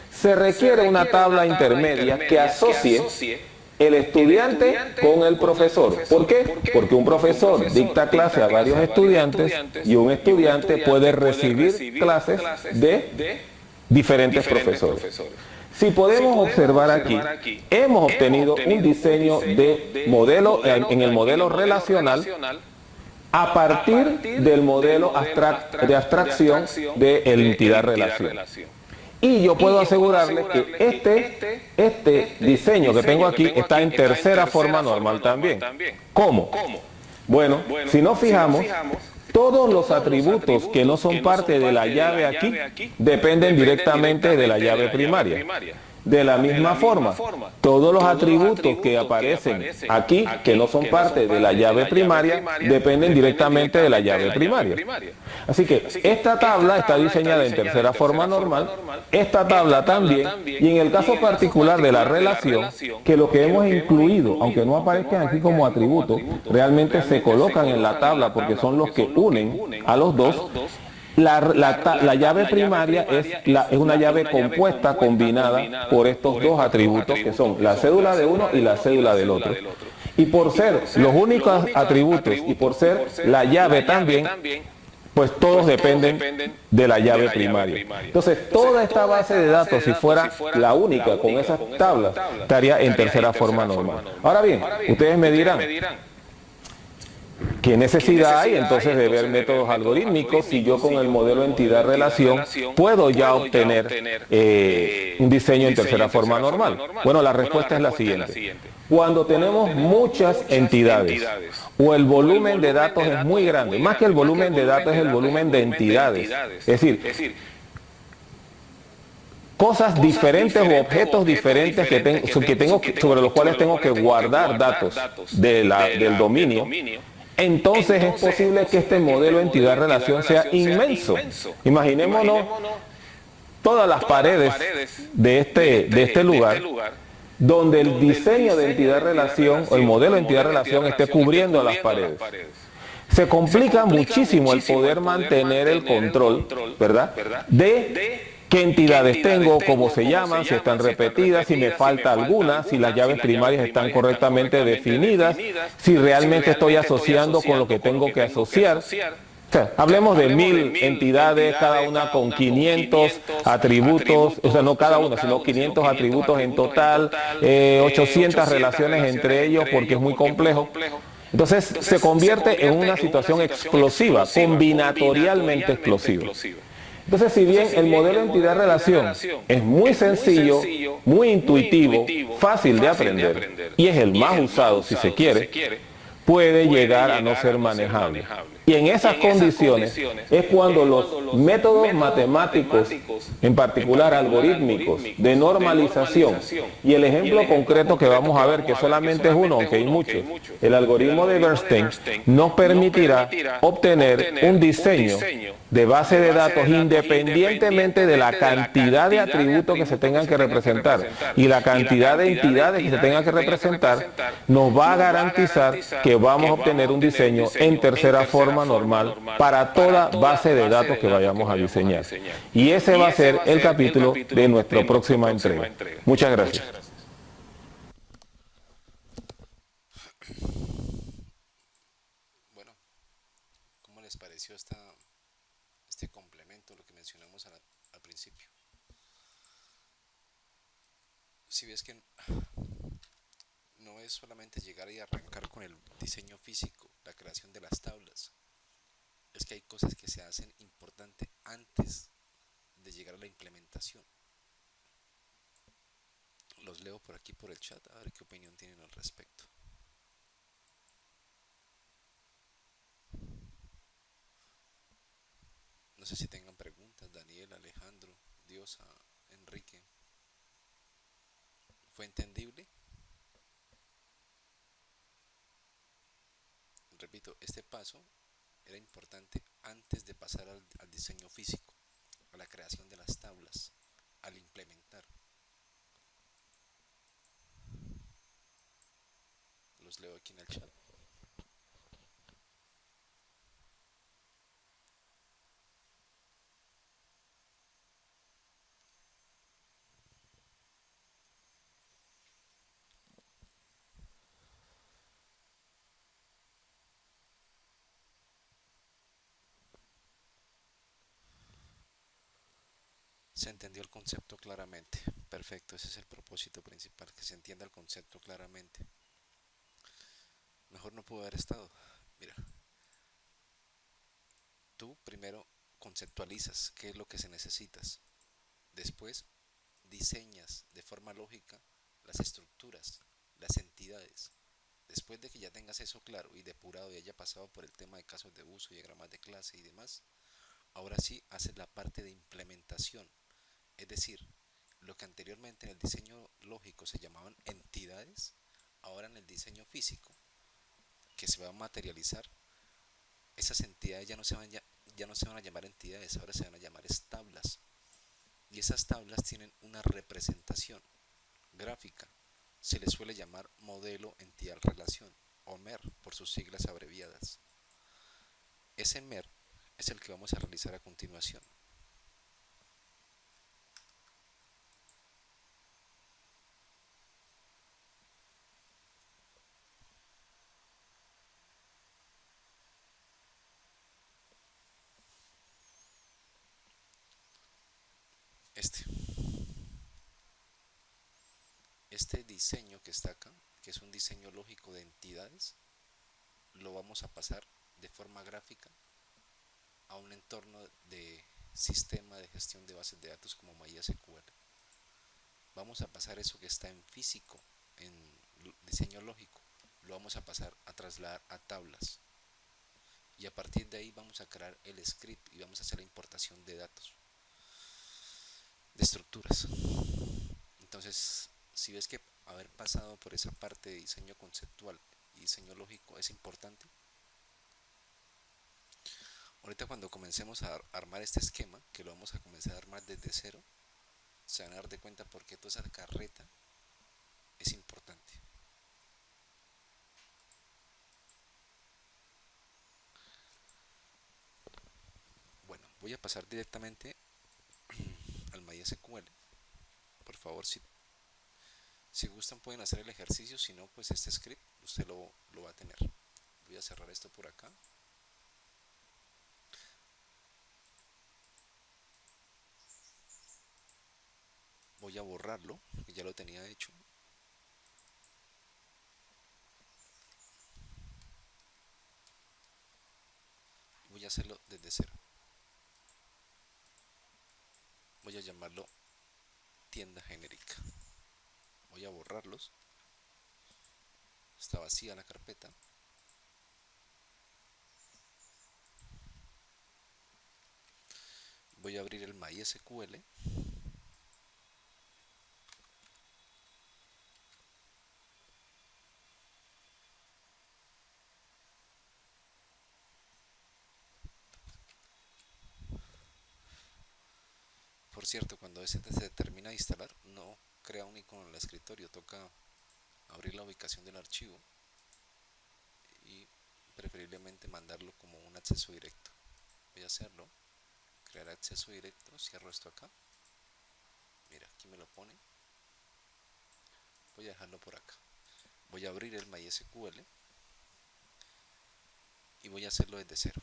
se requiere una tabla intermedia que asocie el estudiante con el profesor. ¿Por qué? Porque un profesor dicta clase a varios estudiantes y un estudiante puede recibir clases de diferentes profesores. Si podemos observar aquí, hemos obtenido un diseño de modelo en el modelo relacional a partir del modelo de abstracción de la entidad relación. Y yo puedo asegurarles que este diseño que tengo aquí está en tercera forma normal también. ¿Cómo? Bueno, si nos fijamos, todos los atributos que no son parte de la llave aquí dependen directamente de la llave primaria. De la misma forma, todos los atributos que aparecen aquí, que no son parte de la llave primaria, dependen directamente de la llave primaria. Así que esta tabla está diseñada en tercera forma normal, esta tabla también, y en el caso particular de la relación, que lo que hemos incluido, aunque no aparezcan aquí como atributos, realmente se colocan en la tabla porque son los que unen a los dos. La llave primaria es una llave compuesta, combinada por estos dos atributos que son la cédula de uno y la cédula del otro. Y por ser los únicos atributos y por ser la llave también, pues todos dependen de la llave primaria. Entonces, toda esta base de datos, si fuera la única con esas tablas, estaría en tercera forma normal. Ahora bien, ustedes me dirán, ¿qué necesidad hay entonces de ver métodos algorítmicos si yo con el modelo entidad-relación puedo ya obtener un diseño en tercera forma normal? Bueno, la respuesta es la siguiente. Cuando tenemos muchas entidades o el volumen de datos es muy grande, más que el volumen de datos es el volumen de entidades, es decir, cosas diferentes o objetos diferentes sobre los cuales tengo que guardar datos del dominio, entonces es posible que este modelo entidad-relación sea inmenso. Imaginémonos todas las paredes de este lugar, donde el diseño de entidad-relación o el modelo de entidad-relación esté cubriendo las paredes. Se complica muchísimo el poder mantener el control, ¿verdad?, de qué entidades tengo, cómo se llaman, si están repetidas, si me falta alguna, si las llaves primarias están correctamente definidas, si realmente estoy asociando con lo que tengo que asociar. O sea, hablemos de 1000 entidades, cada una con 500 atributos, o sea, no cada una, sino 500 atributos en total, 800 relaciones entre ellos, porque es muy complejo. Entonces, se convierte en una situación explosiva, combinatorialmente explosiva. Entonces, si bien el modelo entidad-relación es muy sencillo, muy intuitivo, fácil de aprender, y es el más usado si se quiere, puede llegar a no ser manejable. Y en esas condiciones es cuando los métodos matemáticos, en particular algorítmicos, de normalización, y el ejemplo concreto que vamos a ver, que solamente es uno, aunque hay muchos, el algoritmo de Bernstein, nos permitirá obtener un diseño de base de datos independientemente de la cantidad de atributos que se tengan que representar y la cantidad de entidades que se tengan que representar, nos va a garantizar que vamos a obtener un diseño en tercera forma normal para toda base de datos que vayamos a diseñar. Y ese va a ser el capítulo de nuestra próxima entrega. Muchas gracias. les pareció este complemento, lo que mencionamos al principio? Si ves que no es solamente llegar y arrancar con el diseño físico, la creación de las tablas, es que hay cosas que se hacen importantes antes de llegar a la implementación. Los leo por aquí por el chat a ver qué opinión tienen al respecto. No sé si tengan preguntas, Daniel, Alejandro, Diosa, Enrique. ¿Fue entendible? Repito, este paso era importante antes de pasar al diseño físico, a la creación de las tablas, al implementar. Los leo aquí en el chat. Se entendió el concepto claramente. Perfecto, ese es el propósito principal, que se entienda el concepto claramente. Mejor no pudo haber estado. Mira, tú primero conceptualizas qué es lo que se necesitas. Después diseñas de forma lógica las estructuras, las entidades. Después de que ya tengas eso claro y depurado y haya pasado por el tema de casos de uso, diagramas de clase y demás, ahora sí haces la parte de implementación. Es decir, lo que anteriormente en el diseño lógico se llamaban entidades, ahora en el diseño físico, que se va a materializar, esas entidades ya no se van a llamar entidades, ahora se van a llamar tablas. Y esas tablas tienen una representación gráfica. Se les suele llamar modelo entidad relación, o MER por sus siglas abreviadas. Ese MER es el que vamos a realizar a continuación. Este diseño que está acá, que es un diseño lógico de entidades, lo vamos a pasar de forma gráfica a un entorno de sistema de gestión de bases de datos como MySQL. Vamos a pasar eso que está en físico, en diseño lógico, lo vamos a pasar a trasladar a tablas. Y a partir de ahí vamos a crear el script y vamos a hacer la importación de datos, de estructuras. Entonces, si ves que haber pasado por esa parte de diseño conceptual y diseño lógico es importante, ahorita cuando comencemos a armar este esquema, que lo vamos a comenzar a armar desde cero, se van a dar de cuenta por qué toda esa carreta es importante. Bueno, voy a pasar directamente al MySQL. Por favor, si gustan pueden hacer el ejercicio, si no, pues este script usted lo va a tener. Voy a cerrar esto por acá. Voy a borrarlo, porque ya lo tenía hecho. Voy a hacerlo desde cero. Voy a llamarlo tienda genérica. Voy a borrarlos. Está vacía la carpeta. Voy a abrir el MySQL. Por cierto, cuando ese se termina de instalar, no crea un icono en el escritorio, toca abrir la ubicación del archivo y preferiblemente mandarlo como un acceso directo. Voy a hacerlo, crear acceso directo, cierro esto acá. Mira, aquí me lo pone. Voy a dejarlo por acá. Voy a abrir el MySQL y voy a hacerlo desde cero.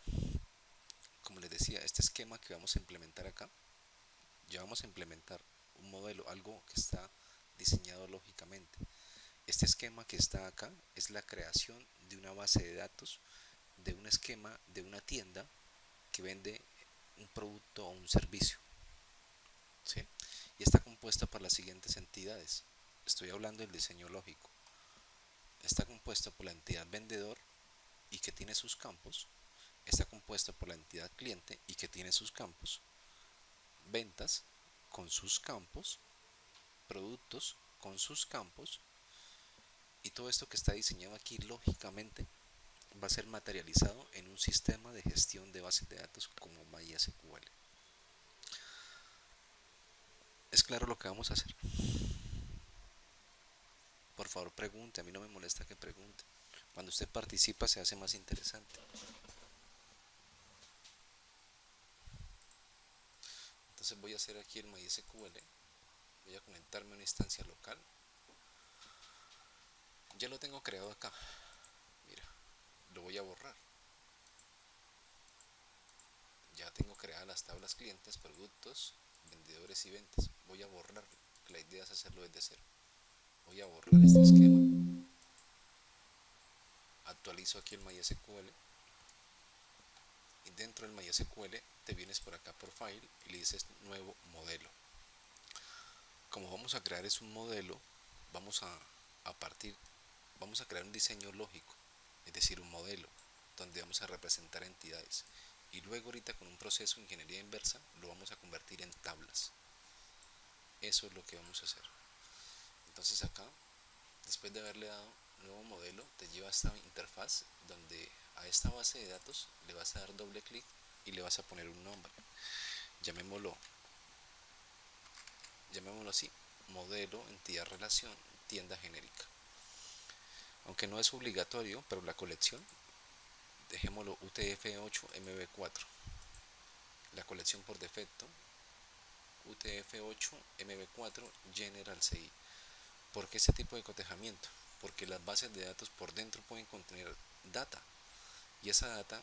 este esquema que vamos a implementar acá, ya vamos a implementar un modelo, algo que está diseñado lógicamente. Este esquema que está acá es la creación de una base de datos, de un esquema de una tienda que vende un producto o un servicio, ¿sí? Y está compuesta por las siguientes entidades. Estoy hablando del diseño lógico. Está compuesta por la entidad vendedor y que tiene sus campos. Está compuesta por la entidad cliente y que tiene sus campos. Ventas con sus campos. Productos con sus campos. Y todo esto que está diseñado aquí lógicamente va a ser materializado en un sistema de gestión de bases de datos como MySQL. ¿Es claro lo que vamos a hacer? Por favor pregunte, a mí no me molesta que pregunte. Cuando usted participa se hace más interesante. Entonces voy a hacer aquí el MySQL, voy a conectarme a una instancia local. Ya lo tengo creado acá. Mira, lo voy a borrar. Ya tengo creadas las tablas clientes, productos, vendedores y ventas. Voy a borrarlo, la idea es hacerlo desde cero. Voy a borrar este esquema. Actualizo aquí el MySQL. Y dentro del MySQL te vienes por acá por File y le dices nuevo modelo. Como vamos a crear es un modelo, vamos a crear un diseño lógico, es decir, un modelo, donde vamos a representar entidades. Y luego ahorita con un proceso de ingeniería inversa lo vamos a convertir en tablas. Eso es lo que vamos a hacer. Entonces acá, después de haberle dado nuevo modelo, te lleva a esta interfaz donde a esta base de datos le vas a dar doble clic y le vas a poner un nombre. Llamémoslo así, modelo, entidad, relación, tienda genérica. Aunque no es obligatorio, pero la colección, dejémoslo UTF-8 MB4. La colección por defecto, UTF-8 MB4 General CI. ¿Por qué ese tipo de cotejamiento? Porque las bases de datos por dentro pueden contener data y esa data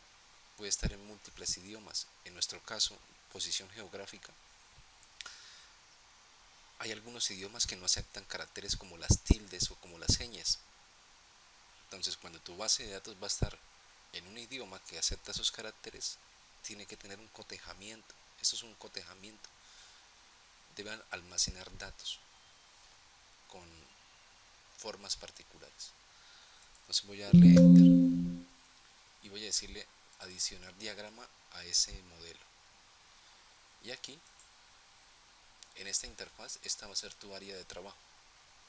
puede estar en múltiples idiomas. En nuestro caso, posición geográfica, hay algunos idiomas que no aceptan caracteres como las tildes o como las señas. Entonces, cuando tu base de datos va a estar en un idioma que acepta esos caracteres, tiene que tener un cotejamiento. Eso es un cotejamiento. Deben almacenar datos con formas particulares. Entonces voy a darle enter y voy a decirle adicionar diagrama a ese modelo. Y aquí, en esta interfaz, esta va a ser tu área de trabajo.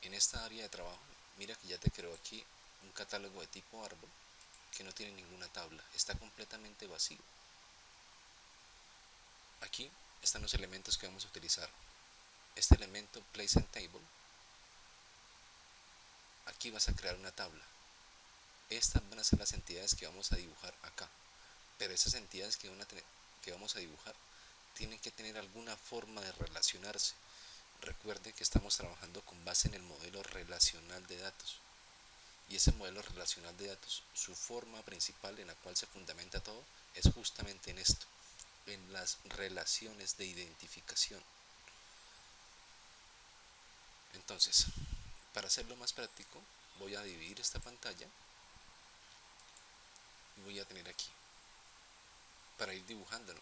En esta área de trabajo, mira que ya te creo aquí un catálogo de tipo árbol que no tiene ninguna tabla, está completamente vacío. Aquí están los elementos que vamos a utilizar. Este elemento place and table, aquí vas a crear una tabla. Estas van a ser las entidades que vamos a dibujar acá, pero esas entidades que vamos a dibujar tienen que tener alguna forma de relacionarse. Recuerde que estamos trabajando con base en el modelo relacional de datos. Y ese modelo relacional de datos, su forma principal en la cual se fundamenta todo, es justamente en esto, en las relaciones de identificación. Entonces, para hacerlo más práctico, voy a dividir esta pantalla y voy a tener aquí, para ir dibujándolo,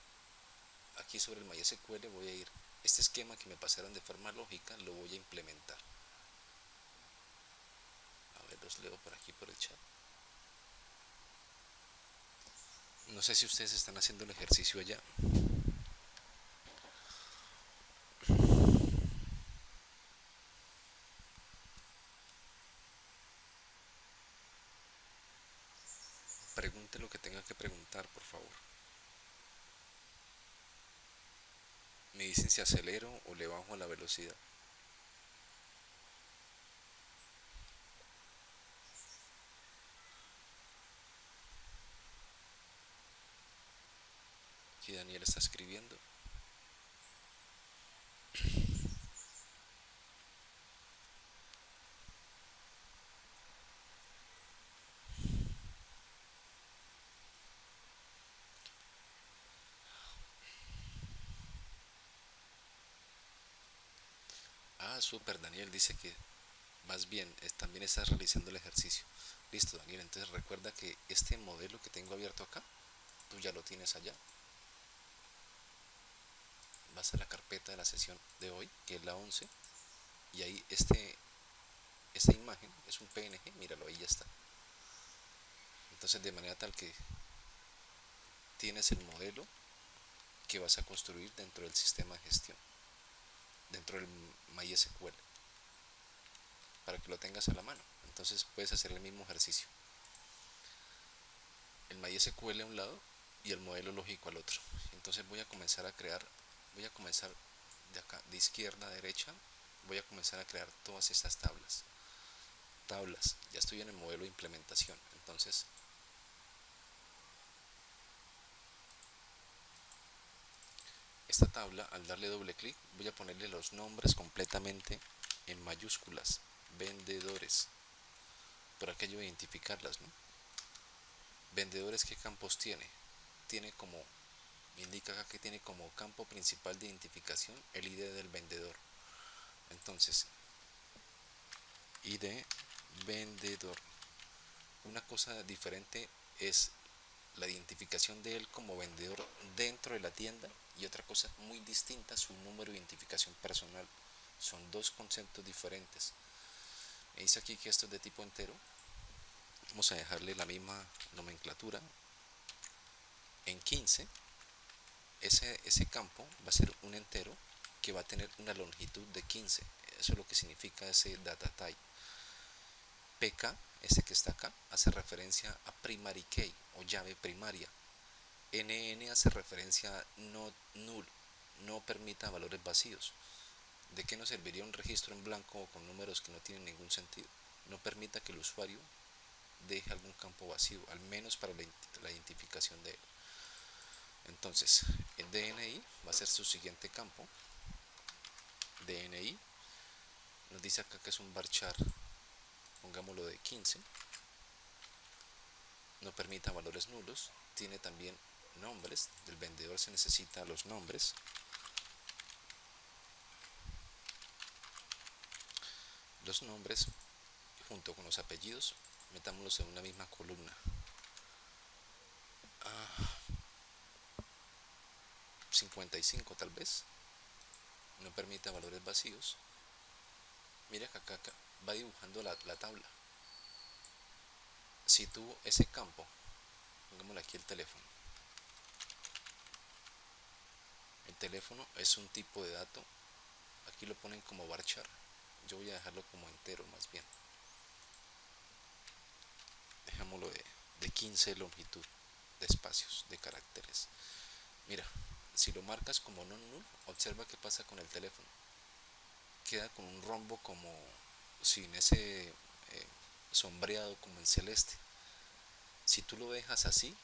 aquí sobre el MySQL voy a ir, este esquema que me pasaron de forma lógica lo voy a implementar. A ver, los leo por aquí por el chat. No sé si ustedes están haciendo el ejercicio allá. Pregunte lo que tenga que preguntar, por favor. Me dicen si acelero o le bajo a la velocidad. Aquí Daniel está escribiendo. súper, Daniel, dice que vas bien, también estás realizando el ejercicio. Listo, Daniel, entonces recuerda que este modelo que tengo abierto acá, tú ya lo tienes allá. Vas a la carpeta de la sesión de hoy, que es la 11, y ahí esta imagen es un PNG, míralo, ahí ya está. Entonces de manera tal que tienes el modelo que vas a construir dentro del sistema de gestión, dentro del MySQL, para que lo tengas a la mano. Entonces puedes hacer el mismo ejercicio. El MySQL a un lado y el modelo lógico al otro. Entonces voy a comenzar de acá, de izquierda a derecha, voy a comenzar a crear todas estas tablas. Ya estoy en el modelo de implementación. Entonces esta tabla, al darle doble clic, voy a ponerle los nombres completamente en mayúsculas. Vendedores, por aquello de identificarlas, ¿no? Vendedores, ¿qué campos tiene? Me indica acá que tiene como campo principal de identificación el ID del vendedor. Entonces, ID vendedor. Una cosa diferente es la identificación de él como vendedor dentro de la tienda, y otra cosa muy distinta, su número de identificación personal. Son dos conceptos diferentes. Me dice aquí que esto es de tipo entero. Vamos a dejarle la misma nomenclatura. En 15, ese campo va a ser un entero que va a tener una longitud de 15. Eso es lo que significa ese data type. PK, este que está acá, hace referencia a primary key o llave primaria. NN hace referencia a not null, no permita valores vacíos. ¿De qué nos serviría un registro en blanco o con números que no tienen ningún sentido? No permita que el usuario deje algún campo vacío, al menos para la identificación de él. Entonces, el DNI va a ser su siguiente campo. DNI nos dice acá que es un varchar, pongámoslo de 15. No permita valores nulos. Tiene también nombres. Del vendedor se necesita los nombres. Los nombres junto con los apellidos, metámoslos en una misma columna. 55 tal vez. No permita valores vacíos. Mira que acá va dibujando la tabla. Si tú ese campo, pongámosle aquí el teléfono. El teléfono es un tipo de dato. Aquí lo ponen como varchar. Yo voy a dejarlo como entero más bien. Dejémoslo de 15 de longitud, de espacios, de caracteres. Mira, si lo marcas como non null, observa qué pasa con el teléfono. Queda con un rombo como sin ese sombreado como en celeste. Si tú lo dejas así,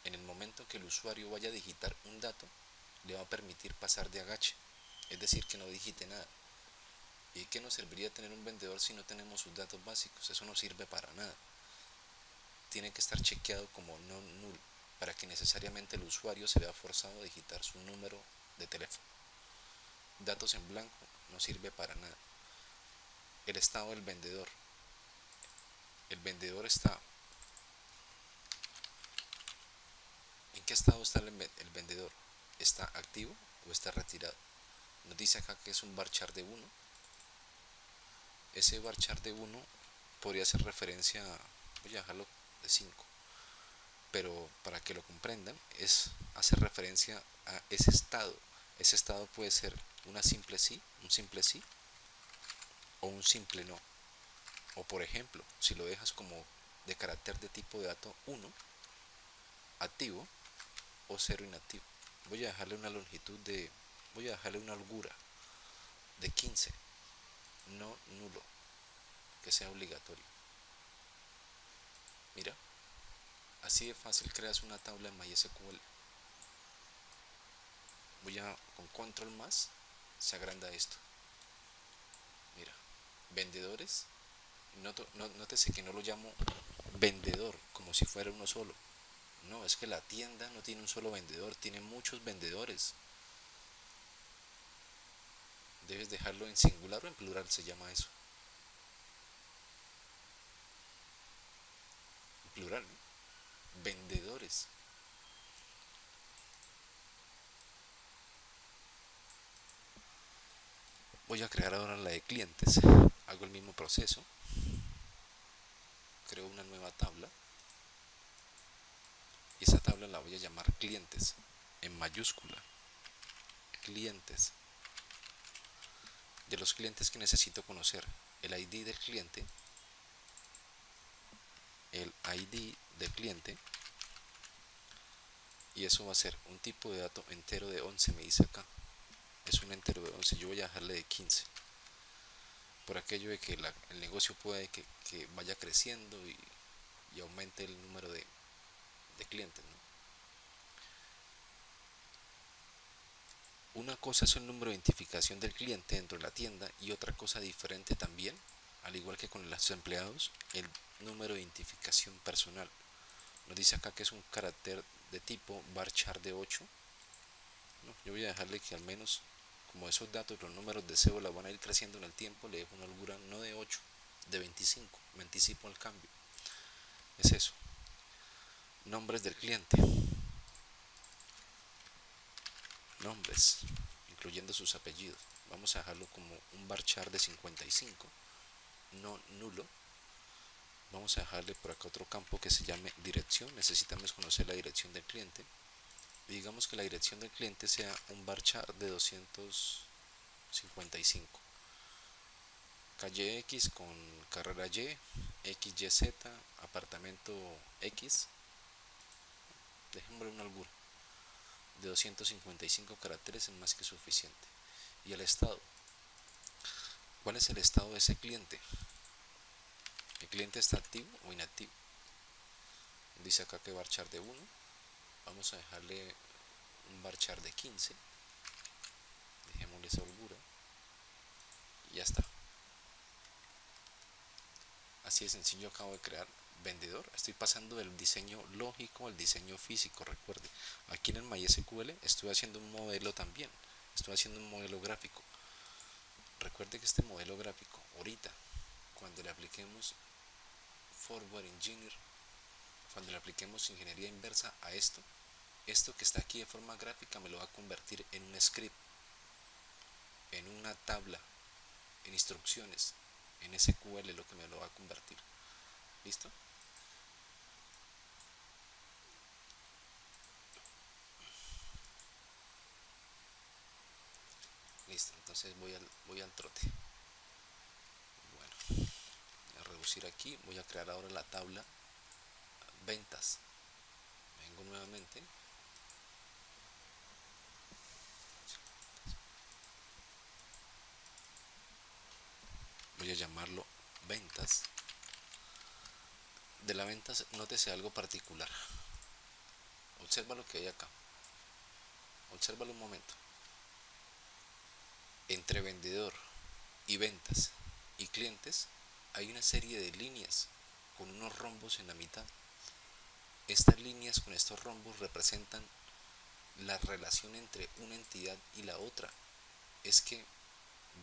en el momento que el usuario vaya a digitar un dato, le va a permitir pasar de agache, es decir, que no digite nada. ¿Y qué nos serviría tener un vendedor si no tenemos sus datos básicos? Eso no sirve para nada. Tiene que estar chequeado como no null para que necesariamente el usuario se vea forzado a digitar su número de teléfono. Datos en blanco no sirve para nada. El estado del vendedor. El vendedor está... ¿En qué estado está el vendedor? ¿Está activo o está retirado? Nos dice acá que es un varchar de 1. Ese varchar de 1 podría hacer referencia a... Voy a dejarlo de 5. Pero para que lo comprendan, hace referencia a ese estado. Ese estado puede ser un simple sí o un simple no. O por ejemplo, si lo dejas como de carácter de tipo de dato 1, activo, o 0, inactivo. Voy a dejarle una holgura de 15, no nulo, que sea obligatorio. Mira, así de fácil creas una tabla en MySQL. Con control más, se agranda esto. Mira, vendedores. Nótese que no lo llamo vendedor como si fuera uno solo. No, es que la tienda no tiene un solo vendedor, tiene muchos vendedores. Debes dejarlo en singular o en plural, se llama eso. En plural, ¿no? Vendedores. Voy a crear ahora la de clientes. Hago el mismo proceso. Creo una nueva tabla. Y esa tabla la voy a llamar clientes. En mayúscula. Clientes. De los clientes que necesito conocer. El ID del cliente. El ID del cliente. Y eso va a ser un tipo de dato entero de 11, me dice acá. Es un entero de 11, yo voy a dejarle de 15. Por aquello de que el negocio puede que vaya creciendo y aumente el número de clientes, ¿no? Una cosa es el número de identificación del cliente dentro de la tienda y otra cosa diferente también, al igual que con los empleados, el número de identificación personal. Nos dice acá que es un carácter de tipo varchar de 8. No, yo voy a dejarle que al menos, como esos datos, los números de cédula van a ir creciendo en el tiempo, le dejo una holgura no de 8, de 25. Me anticipo al cambio. Es eso. Nombres del cliente. Nombres, incluyendo sus apellidos. Vamos a dejarlo como un varchar de 55, no nulo. Vamos a dejarle por acá otro campo que se llame dirección. Necesitamos conocer la dirección del cliente. Y digamos que la dirección del cliente sea un varchar de 255. Calle X con carrera Y, XYZ, apartamento X. Dejémosle una albura. De 255 caracteres es más que suficiente. Y el estado. ¿Cuál es el estado de ese cliente? ¿El cliente está activo o inactivo? Dice acá que varchar de 1. Vamos a dejarle un varchar de 15. Dejémosle esa holgura. Y ya está. Así de sencillo acabo de crear vendedor. Estoy pasando del diseño lógico al diseño físico, recuerde. Aquí en el MySQL estoy haciendo un modelo también. Estoy haciendo un modelo gráfico. Recuerde que este modelo gráfico, ahorita, cuando le apliquemos Forward Engineer, cuando le apliquemos ingeniería inversa a esto que está aquí de forma gráfica me lo va a convertir en un script, en una tabla, en instrucciones, en SQL lo que me lo va a convertir. ¿Listo? Listo, entonces voy al trote. Bueno, voy a reducir aquí, voy a crear ahora la tabla ventas. Vengo nuevamente. Voy a llamarlo ventas. De la ventas, nótese algo particular. Observa lo que hay acá. Obsérvalo un momento. Entre vendedor y ventas y clientes hay una serie de líneas con unos rombos en la mitad. Estas líneas con estos rombos representan la relación entre una entidad y la otra. Es que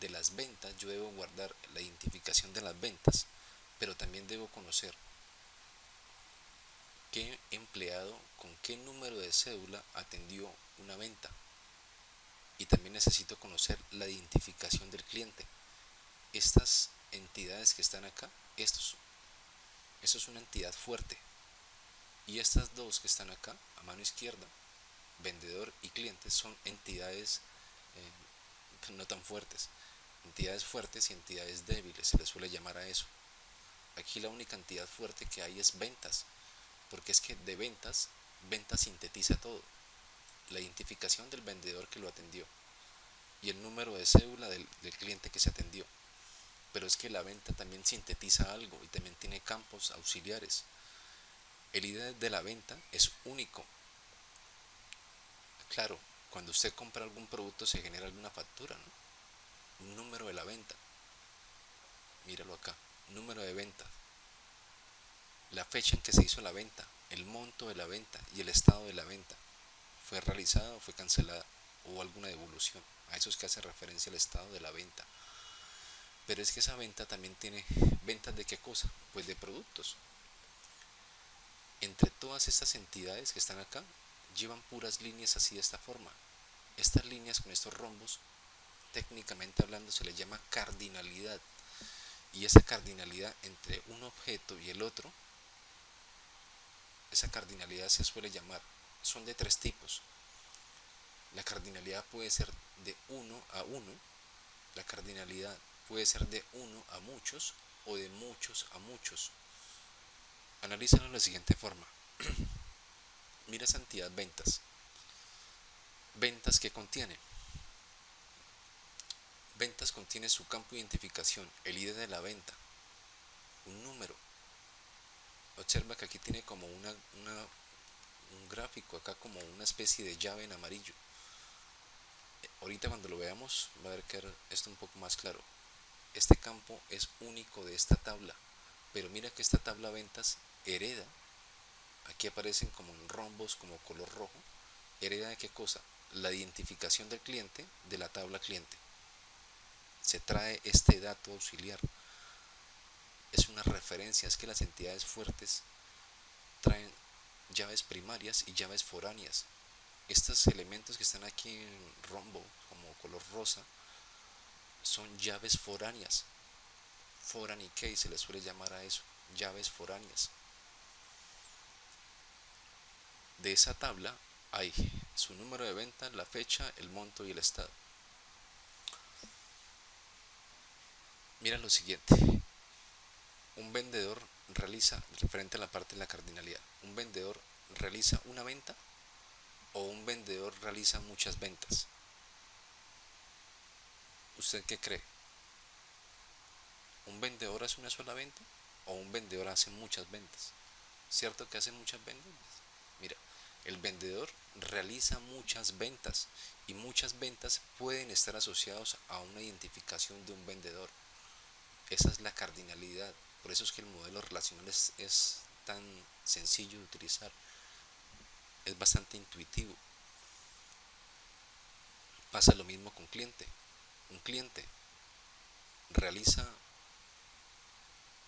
de las ventas yo debo guardar la identificación de las ventas, pero también debo conocer qué empleado con qué número de cédula atendió una venta. Y también necesito conocer la identificación del cliente. Estas entidades que están acá, esto es una entidad fuerte. Y estas dos que están acá, a mano izquierda, vendedor y cliente, son entidades no tan fuertes. Entidades fuertes y entidades débiles, se les suele llamar a eso. Aquí la única entidad fuerte que hay es ventas, porque es que de ventas sintetiza todo. La identificación del vendedor que lo atendió y el número de cédula del cliente que se atendió. Pero es que la venta también sintetiza algo y también tiene campos auxiliares. El ID de la venta es único. Claro, cuando usted compra algún producto se genera alguna factura, ¿no? Un número de la venta. Míralo acá, número de venta. La fecha en que se hizo la venta, el monto de la venta y el estado de la venta. ¿Fue realizada o fue cancelada? o alguna devolución. A eso es que hace referencia el estado de la venta. Pero es que esa venta también tiene ventas de qué cosa, pues de productos. Entre todas estas entidades que están acá, llevan puras líneas así de esta forma. Estas líneas con estos rombos, técnicamente hablando, se les llama cardinalidad. Y esa cardinalidad entre un objeto y el otro, esa cardinalidad se suele llamar, son de tres tipos. La cardinalidad puede ser de 1 a 1, la cardinalidad puede ser de 1 a muchos o de muchos a muchos. Analízalo de la siguiente forma. Mira esa entidad ventas. Ventas que contiene. Ventas contiene su campo de identificación, el ID de la venta, un número. Observa que aquí tiene como un gráfico, acá como una especie de llave en amarillo. Ahorita cuando lo veamos va a ver que esto un poco más claro. Este campo es único de esta tabla, pero mira que esta tabla ventas hereda, aquí aparecen como en rombos, como color rojo, hereda de qué cosa, la identificación del cliente de la tabla cliente. Se trae este dato auxiliar, es una referencia, es que las entidades fuertes traen llaves primarias y llaves foráneas. Estos elementos que están aquí en rombo, como color rosa, son llaves foráneas. Foreign key se le suele llamar a eso, llaves foráneas. De esa tabla hay su número de venta, la fecha, el monto y el estado. Mira lo siguiente. Un vendedor realiza, referente a la parte de la cardinalidad, un vendedor realiza una venta o un vendedor realiza muchas ventas. ¿Usted qué cree? ¿Un vendedor hace una sola venta o un vendedor hace muchas ventas? ¿Cierto que hace muchas ventas? Mira, el vendedor realiza muchas ventas y muchas ventas pueden estar asociados a una identificación de un vendedor. Esa es la cardinalidad. Por eso es que el modelo relacional es tan sencillo de utilizar. Es bastante intuitivo. Pasa lo mismo con cliente. Un cliente realiza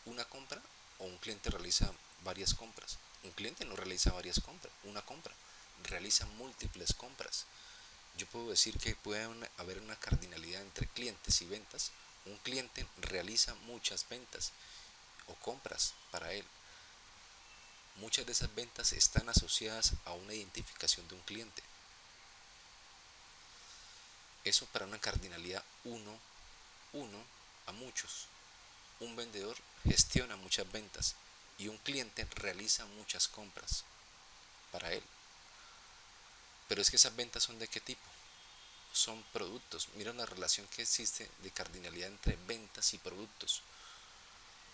una compra o un cliente realiza varias compras. Un cliente no realiza varias compras, una compra, realiza múltiples compras. Yo puedo decir que puede haber una cardinalidad entre clientes y ventas. Un cliente realiza muchas ventas o compras para él. Muchas de esas ventas están asociadas a una identificación de un cliente. Eso para una cardinalidad 1 a muchos. Un vendedor gestiona muchas ventas y un cliente realiza muchas compras para él. Pero es que esas ventas son de qué tipo? Son productos. Mira la relación que existe de cardinalidad entre ventas y productos.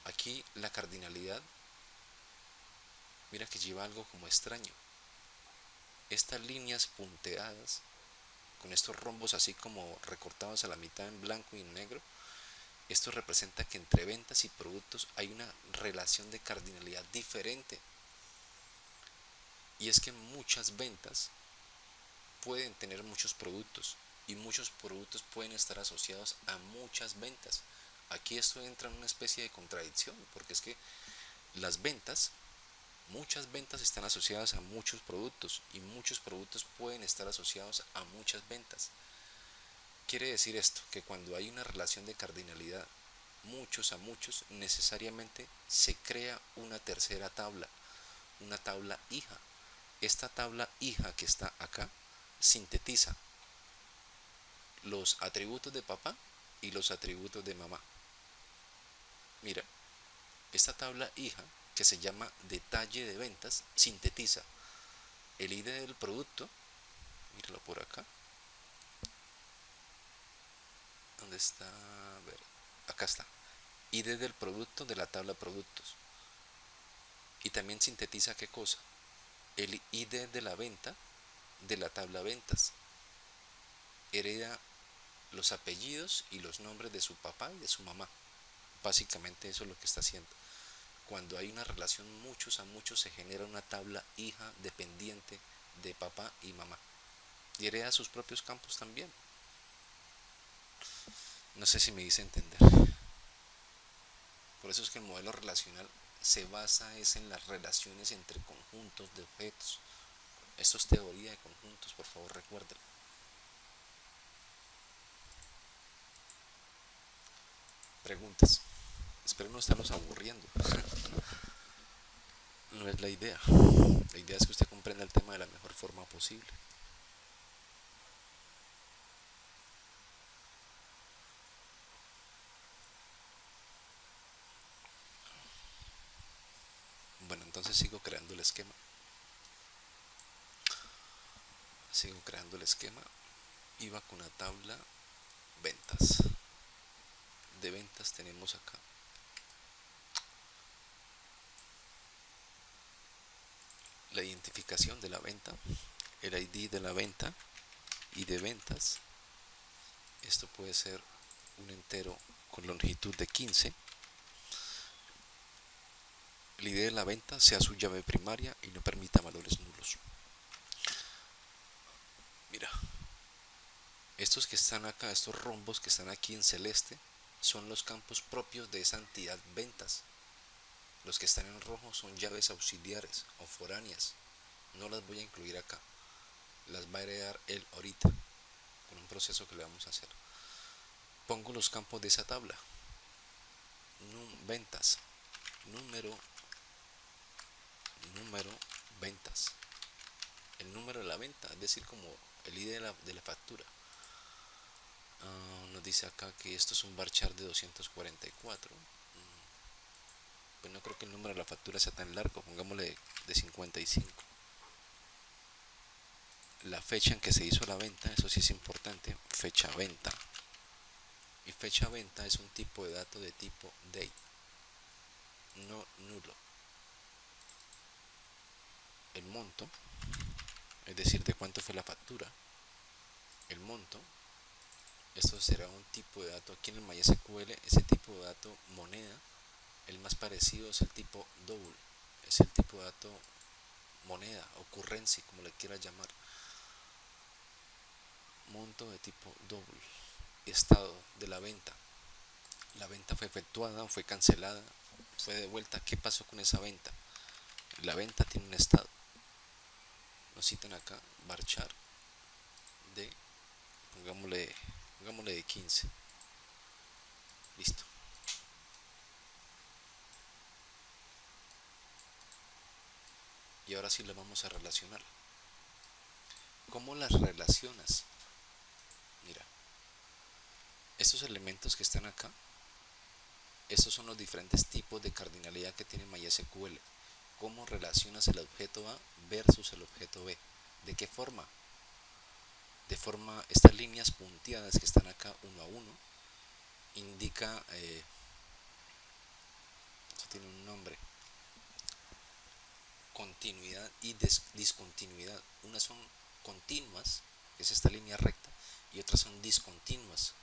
Aquí la cardinalidad, mira que lleva algo como extraño. Estas líneas punteadas, con estos rombos así como recortados a la mitad en blanco y en negro, esto representa que entre ventas y productos hay una relación de cardinalidad diferente. Y es que muchas ventas pueden tener muchos productos y muchos productos pueden estar asociados a muchas ventas. Aquí esto entra en una especie de contradicción, porque es que las ventas, muchas ventas están asociadas a muchos productos y muchos productos pueden estar asociados a muchas ventas. Quiere decir esto, que cuando hay una relación de cardinalidad, muchos a muchos, necesariamente se crea una tercera tabla, una tabla hija. Esta tabla hija que está acá sintetiza los atributos de papá y los atributos de mamá. Mira, esta tabla hija, que se llama detalle de ventas, sintetiza el ID del producto, míralo por acá, ¿dónde está? A ver, acá está, ID del producto de la tabla productos. Y también sintetiza qué cosa, el ID de la venta de la tabla ventas. Hereda los apellidos y los nombres de su papá y de su mamá. Básicamente eso es lo que está haciendo. Cuando hay una relación muchos a muchos se genera una tabla hija dependiente de papá y mamá. y hereda sus propios campos también. No sé si me hice entender. Por eso es que el modelo relacional se basa en las relaciones entre conjuntos de objetos. Esto es teoría de conjuntos, por favor recuerden. Preguntas. Espero no estarlos aburriendo. No es la idea. La idea es que usted comprenda el tema de la mejor forma posible. Bueno, entonces sigo creando el esquema. Sigo creando el esquema. Iba con una tabla ventas. De ventas tenemos acá la identificación de la venta, el ID de la venta y de ventas. Esto puede ser un entero con longitud de 15. El ID de la venta sea su llave primaria y no permita valores nulos. Mira, estos que están acá, estos rombos que están aquí en celeste, son los campos propios de esa entidad ventas. Los que están en rojo son llaves auxiliares o foráneas. No las voy a incluir acá. Las va a heredar él ahorita, con un proceso que le vamos a hacer. Pongo los campos de esa tabla. Ventas. Número, ventas. El número de la venta, es decir, como el ID de la factura. Nos dice acá que esto es un varchar de 244. Pues no creo que el número de la factura sea tan largo, pongámosle de 55. La fecha en que se hizo la venta, eso sí es importante, fecha venta. Y fecha venta es un tipo de dato de tipo date, no nulo. El monto, es decir, de cuánto fue la factura. El monto, esto será un tipo de dato aquí en el MySQL, ese tipo de dato moneda. El más parecido es el tipo double, es el tipo de dato moneda o currency, como le quieras llamar. Monto de tipo double. Estado de la venta. La venta fue efectuada, fue cancelada, fue devuelta. ¿Qué pasó con esa venta? La venta tiene un estado. Nos citan acá varchar de, pongámosle de 15. Listo. Y ahora sí las vamos a relacionar. ¿Cómo las relacionas? Mira, estos elementos que están acá, estos son los diferentes tipos de cardinalidad que tiene MySQL. ¿Cómo relacionas el objeto A versus el objeto B? ¿De qué forma? De forma, estas líneas punteadas que están acá uno a uno, indica, esto tiene un nombre, continuidad y discontinuidad. Unas son continuas, que es esta línea recta, y otras son discontinuas.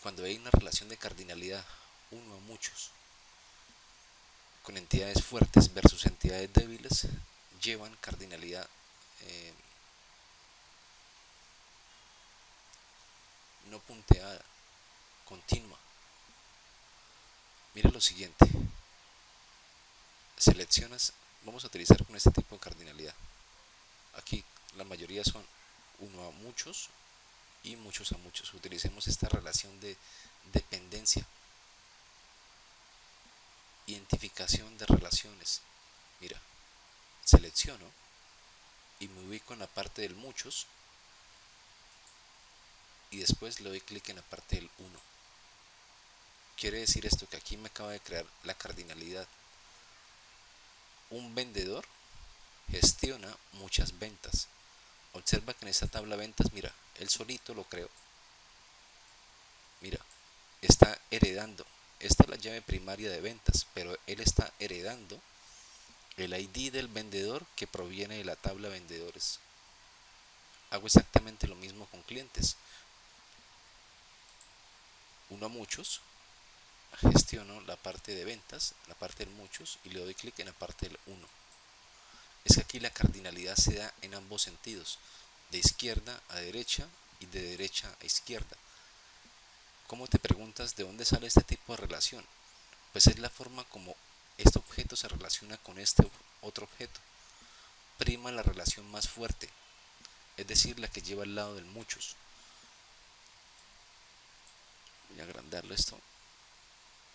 Cuando hay una relación de cardinalidad uno a muchos, con entidades fuertes versus entidades débiles, llevan cardinalidad no punteada, continua. Mira lo siguiente. Seleccionas, vamos a utilizar con este tipo de cardinalidad. Aquí la mayoría son uno a muchos y muchos a muchos. Utilicemos esta relación de dependencia. Identificación de relaciones. Mira, selecciono y me ubico en la parte del muchos y después le doy clic en la parte del 1. Quiere decir esto que aquí me acaba de crear la cardinalidad. Un vendedor gestiona muchas ventas. Observa que en esta tabla de ventas, mira, él solito lo creó. Mira, está heredando. Esta es la llave primaria de ventas, pero él está heredando el ID del vendedor que proviene de la tabla de vendedores. Hago exactamente lo mismo con clientes. Uno a muchos, gestiono la parte de ventas, la parte del muchos y le doy clic en la parte del 1. Es que aquí la cardinalidad se da en ambos sentidos. de izquierda a derecha y de derecha a izquierda. ¿Cómo te preguntas de dónde sale este tipo de relación? Pues es la forma como este objeto se relaciona con este otro objeto. Prima la relación más fuerte, es decir, la que lleva al lado del muchos. Voy a agrandarlo esto.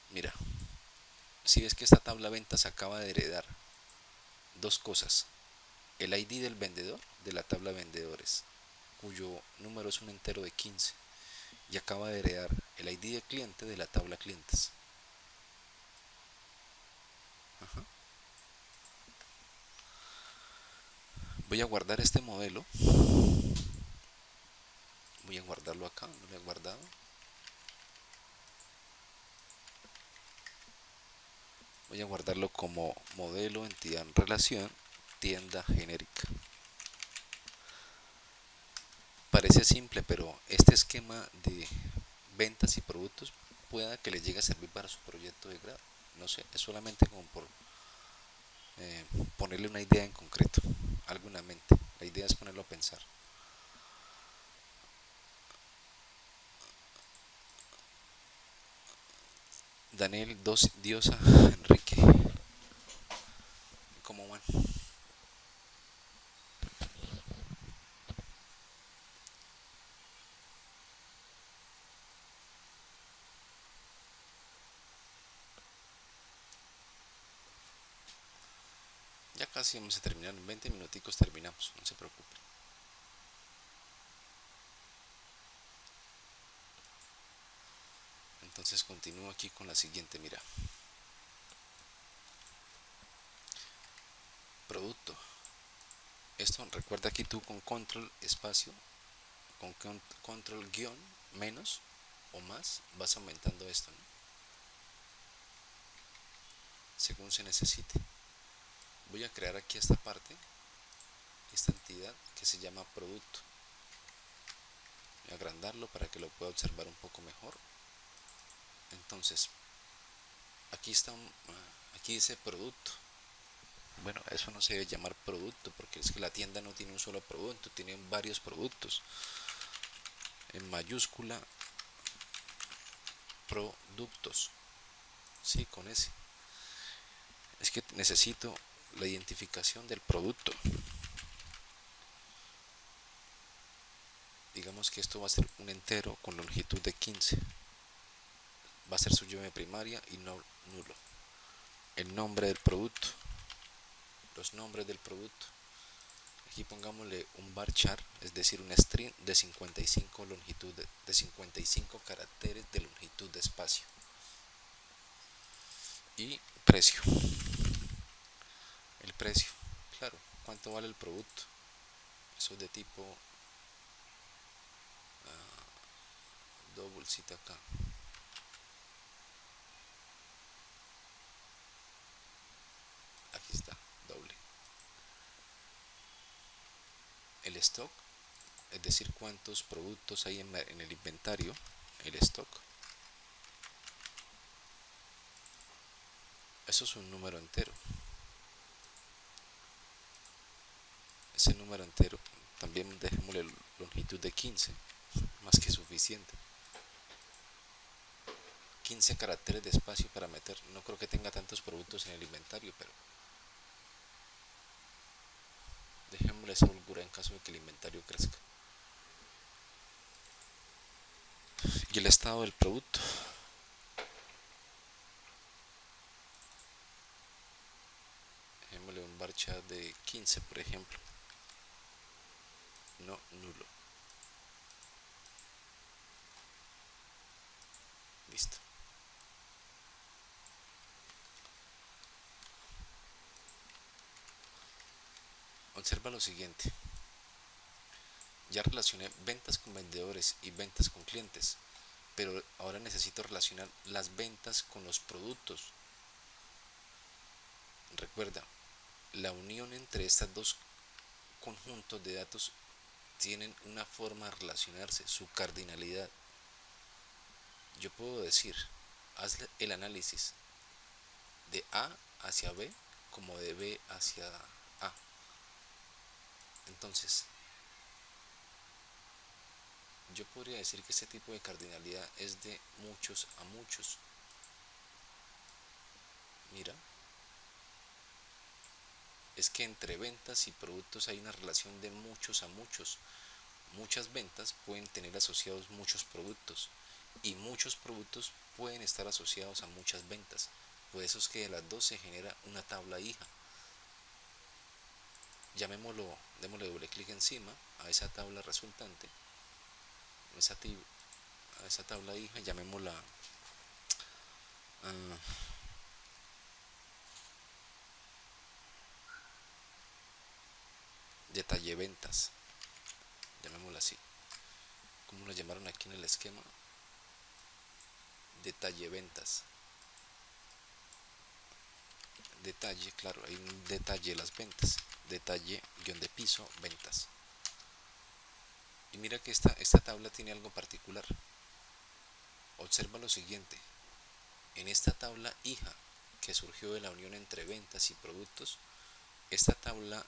Mira, si ves que esta tabla ventas acaba de heredar dos cosas: el ID del vendedor de la tabla vendedores, cuyo número es un entero de 15, y acaba de heredar el ID de cliente de la tabla clientes. Ajá. Voy a guardar este modelo. Voy a guardarlo acá, no lo he guardado. Voy a guardarlo como modelo, entidad, relación, tienda genérica. Parece simple, pero este esquema de ventas y productos pueda que le llegue a servir para su proyecto de grado. No sé, es solamente como por ponerle una idea en concreto, algo en la mente. La idea es ponerlo a pensar. Daniel Diosa Enrique, ¿cómo van? Ya casi vamos a terminar, en 20 minuticos terminamos, no se preocupen. Entonces continúo aquí con la siguiente, mira. Producto. Esto recuerda aquí tú con control espacio, con control guión, menos o más, vas aumentando esto, ¿no? Según se necesite. Voy a crear aquí esta parte, esta entidad que se llama producto. Voy a agrandarlo para que lo pueda observar un poco mejor. Entonces, aquí está, aquí dice producto. Bueno, eso no se debe llamar producto porque es que la tienda no tiene un solo producto, tiene varios productos. En mayúscula, productos. Sí, con ese. Es que necesito la identificación del producto. Digamos que esto va a ser un entero con longitud de 15. Va a ser su llave primaria y no nulo. El nombre del producto. Los nombres del producto. Aquí pongámosle un varchar, es decir, un string de 55 longitud de 55 caracteres de longitud de espacio. Y precio. El precio, claro, ¿cuánto vale el producto? Eso es de tipo double cita acá. Aquí está, doble. El stock, es decir, cuántos productos hay en el inventario, el stock. Eso es un número entero. Ese número entero también dejémosle longitud de 15, más que suficiente. 15 caracteres de espacio para meter. No creo que tenga tantos productos en el inventario, pero dejémosle esa holgura en caso de que el inventario crezca. Y el estado del producto. Dejémosle un varchar de 15, por ejemplo. No nulo. Listo. Observa lo siguiente. Ya relacioné ventas con vendedores y ventas con clientes, pero ahora necesito relacionar las ventas con los productos. Recuerda, la unión entre estas dos conjuntos de datos tienen una forma de relacionarse, su cardinalidad. Yo puedo decir, haz el análisis de A hacia B como de B hacia A. Entonces, yo podría decir que este tipo de cardinalidad es de muchos a muchos. Mira, es que entre ventas y productos hay una relación de muchos a muchos. Muchas ventas pueden tener asociados muchos productos y muchos productos pueden estar asociados a muchas ventas. Por eso es que de las dos se genera una tabla hija. Llamémoslo, démosle doble clic encima a esa tabla resultante, a esa tabla hija, llamémosla detalle ventas, llamémosla así. ¿Cómo lo llamaron aquí en el esquema? Detalle ventas. Detalle, claro, hay un detalle de las ventas. Detalle guión de piso ventas. Y mira que esta tabla tiene algo particular. Observa lo siguiente. En esta tabla hija que surgió de la unión entre ventas y productos, esta tabla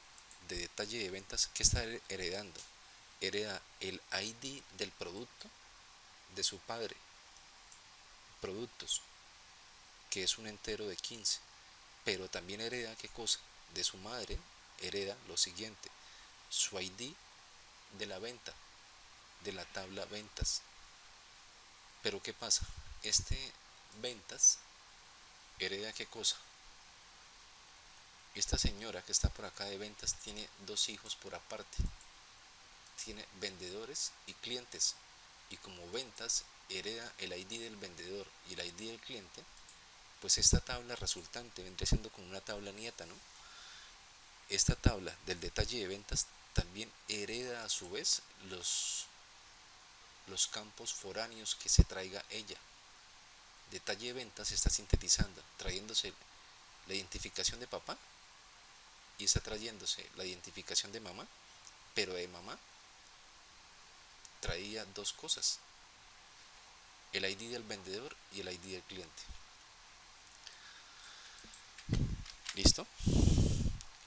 de detalle de ventas, ¿qué está heredando? Hereda el ID del producto de su padre, productos, que es un entero de 15, pero también hereda, ¿qué cosa? De su madre hereda lo siguiente, su ID de la venta, de la tabla ventas. Pero ¿qué pasa? Este ventas hereda, ¿qué cosa? Esta señora que está por acá de ventas tiene dos hijos por aparte, tiene vendedores y clientes, y como ventas hereda el ID del vendedor y el ID del cliente, pues esta tabla resultante vendría siendo como una tabla nieta, ¿no? Esta tabla del detalle de ventas también hereda a su vez los campos foráneos que se traiga ella. Detalle de ventas se está sintetizando, trayéndose la identificación de papá y está trayéndose la identificación de mamá, pero de mamá traía dos cosas, el ID del vendedor y el ID del cliente. ¿Listo?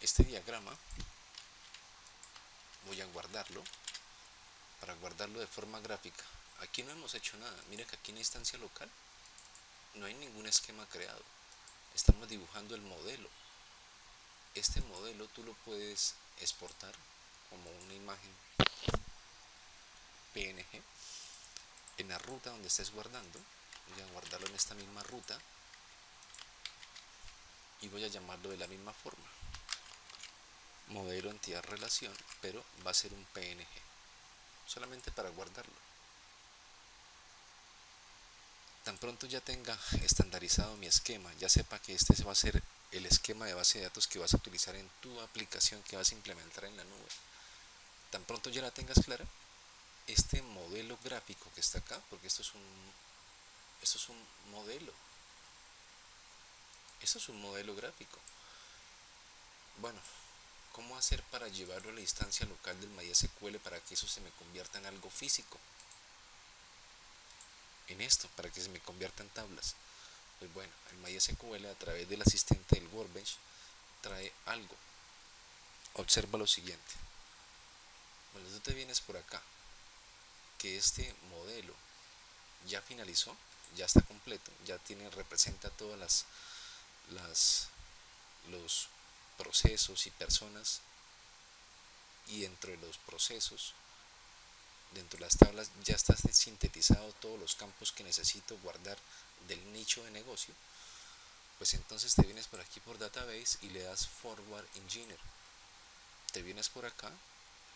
Este diagrama voy a guardarlo, para guardarlo de forma gráfica. Aquí no hemos hecho nada, mira que aquí en la instancia local no hay ningún esquema creado, estamos dibujando el modelo. Este modelo tú lo puedes exportar como una imagen PNG en la ruta donde estés guardando. Voy a guardarlo en esta misma ruta y voy a llamarlo de la misma forma, modelo entidad relación, pero va a ser un PNG solamente para guardarlo. Tan pronto ya tenga estandarizado mi esquema, ya sepa que este va a ser el esquema de base de datos que vas a utilizar en tu aplicación que vas a implementar en la nube, tan pronto ya la tengas clara, este modelo gráfico que está acá, porque esto es un modelo, esto es un modelo gráfico. Bueno, ¿cómo hacer para llevarlo a la instancia local del MySQL para que eso se me convierta en algo físico? En esto, para que se me convierta en tablas. Pues bueno, el MySQL a través del asistente del Workbench trae algo. Observa lo siguiente. Cuando tú te vienes por acá, que este modelo ya finalizó, ya está completo, ya representa todas los procesos y personas, y dentro de los procesos, dentro de las tablas ya está sintetizado todos los campos que necesito guardar del nicho de negocio. Pues entonces te vienes por aquí por Database y le das Forward Engineer, te vienes por acá,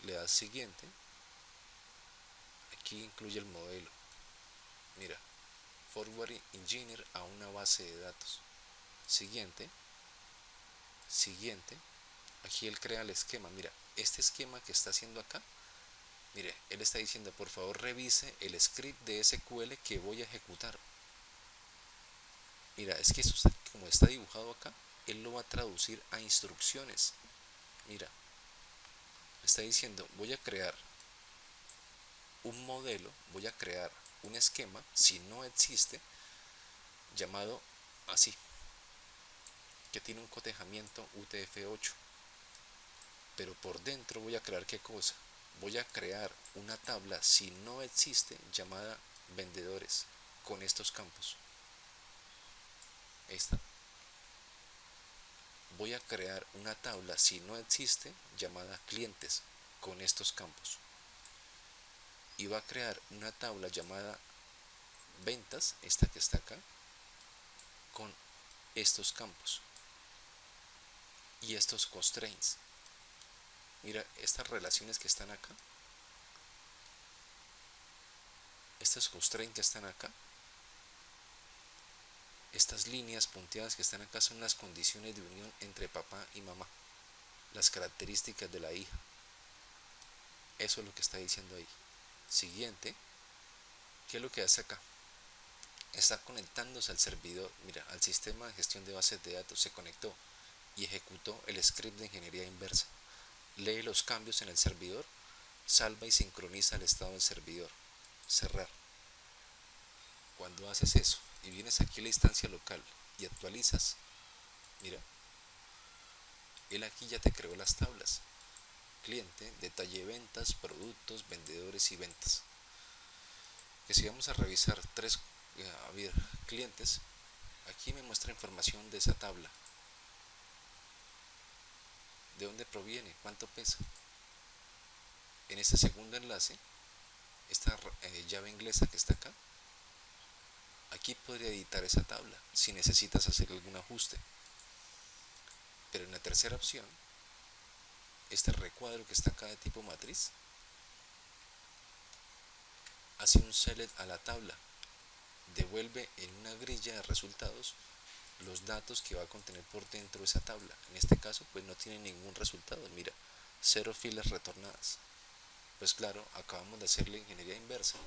le das siguiente, aquí incluye el modelo, mira, Forward Engineer a una base de datos, siguiente, siguiente, aquí él crea el esquema. Mira, este esquema que está haciendo acá, mire, él está diciendo por favor revise el script de SQL que voy a ejecutar. Mira, es que eso está, como está dibujado acá, él lo va a traducir a instrucciones. Mira, está diciendo voy a crear un modelo, voy a crear un esquema, si no existe, llamado así, que tiene un cotejamiento UTF-8, pero por dentro voy a crear ¿qué cosa? voy a crear una tabla si no existe llamada vendedores con estos campos. Esta. Voy a crear una tabla si no existe llamada clientes con estos campos. Y va a crear una tabla llamada ventas, esta que está acá, con estos campos y estos constraints. Mira estas relaciones que están acá, estos constraints que están acá, estas líneas punteadas que están acá son las condiciones de unión entre papá y mamá, las características de la hija. Eso es lo que está diciendo ahí. Siguiente, ¿qué es lo que hace acá? Está conectándose al servidor, mira, al sistema de gestión de bases de datos, se conectó y ejecutó el script de ingeniería inversa. Lee los cambios en el servidor, salva y sincroniza el estado del servidor. Cerrar. Cuando haces eso y vienes aquí a la instancia local y actualizas, mira, él aquí ya te creó las tablas. Cliente, detalle de ventas, productos, vendedores y ventas. Que si vamos a revisar clientes, aquí me muestra información de esa tabla. ¿De dónde proviene? ¿Cuánto pesa? En este segundo enlace, esta llave inglesa que está acá, aquí podría editar esa tabla si necesitas hacer algún ajuste. Pero en la tercera opción, este recuadro que está acá de tipo matriz, hace un select a la tabla, devuelve en una grilla de resultados los datos que va a contener por dentro esa tabla. En este caso pues no tiene ningún resultado, mira, 0 filas retornadas. Pues claro, acabamos de hacer la ingeniería inversa,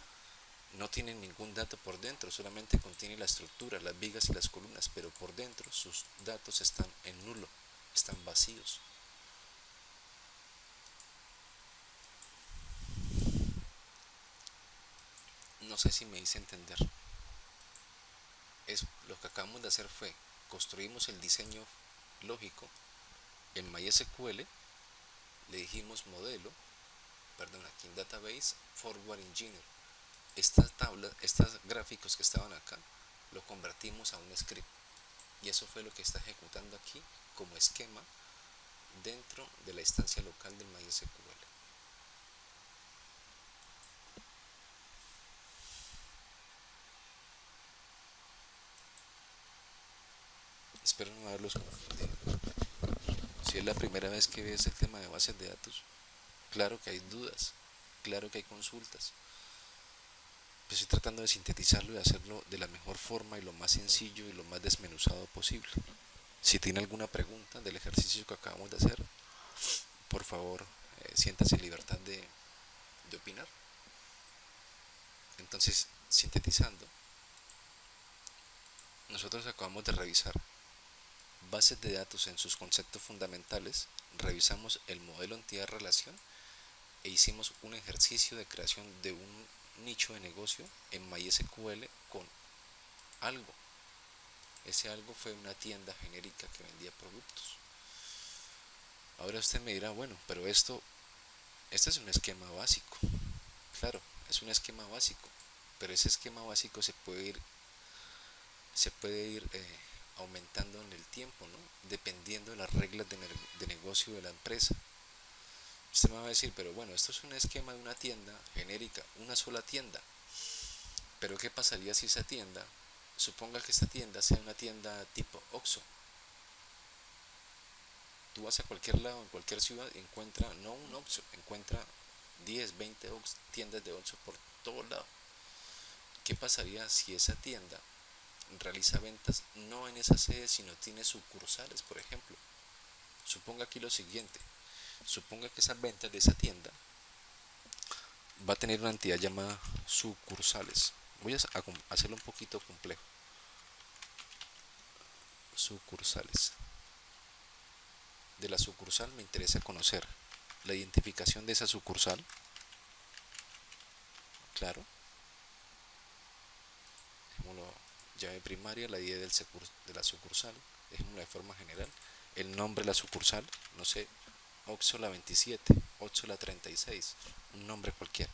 no tiene ningún dato por dentro, solamente contiene la estructura, las vigas y las columnas, pero por dentro sus datos están en nulo, están vacíos. No sé si me hice entender. Lo que acabamos de hacer fue construimos el diseño lógico en MySQL, le dijimos modelo, aquí en database forward engineer. Estas tablas, estos gráficos que estaban acá, lo convertimos a un script y eso fue lo que está ejecutando aquí como esquema dentro de la instancia local del MySQL. Espero no haberlos confundido. Si es la primera vez que ves el tema de bases de datos, claro que hay dudas, claro que hay consultas. Pero estoy tratando de sintetizarlo y hacerlo de la mejor forma y lo más sencillo y lo más desmenuzado posible. Si tiene alguna pregunta del ejercicio que acabamos de hacer, por favor, siéntase en libertad de opinar. Entonces, sintetizando, nosotros acabamos de revisar bases de datos en sus conceptos fundamentales, revisamos el modelo entidad-relación e hicimos un ejercicio de creación de un nicho de negocio en MySQL con algo. Ese algo fue una tienda genérica que vendía productos. Ahora usted me dirá, bueno, pero este es un esquema básico. Claro, es un esquema básico, pero ese esquema básico se puede ir aumentando en el tiempo, ¿no? Dependiendo de las reglas de negocio de la empresa. Usted me va a decir, pero bueno, esto es un esquema de una tienda genérica, una sola tienda. Pero ¿qué pasaría si esa tienda, suponga que esta tienda sea una tienda tipo Oxxo? Tú vas a cualquier lado, en cualquier ciudad, encuentra, no un Oxxo, encuentra 10, 20 tiendas de Oxxo por todo lado. ¿Qué pasaría si esa tienda realiza ventas no en esa sede, sino tiene sucursales, por ejemplo? Suponga aquí lo siguiente, suponga que esas ventas de esa tienda va a tener una entidad llamada sucursales. Voy a hacerlo un poquito complejo. Sucursales. De la sucursal me interesa conocer la identificación de esa sucursal. Claro. Dejémoslo llave primaria, la ID de la sucursal. Dejémoslo de forma general. El nombre de la sucursal, no sé, Oxo la 27, Oxo la 36, un nombre cualquiera.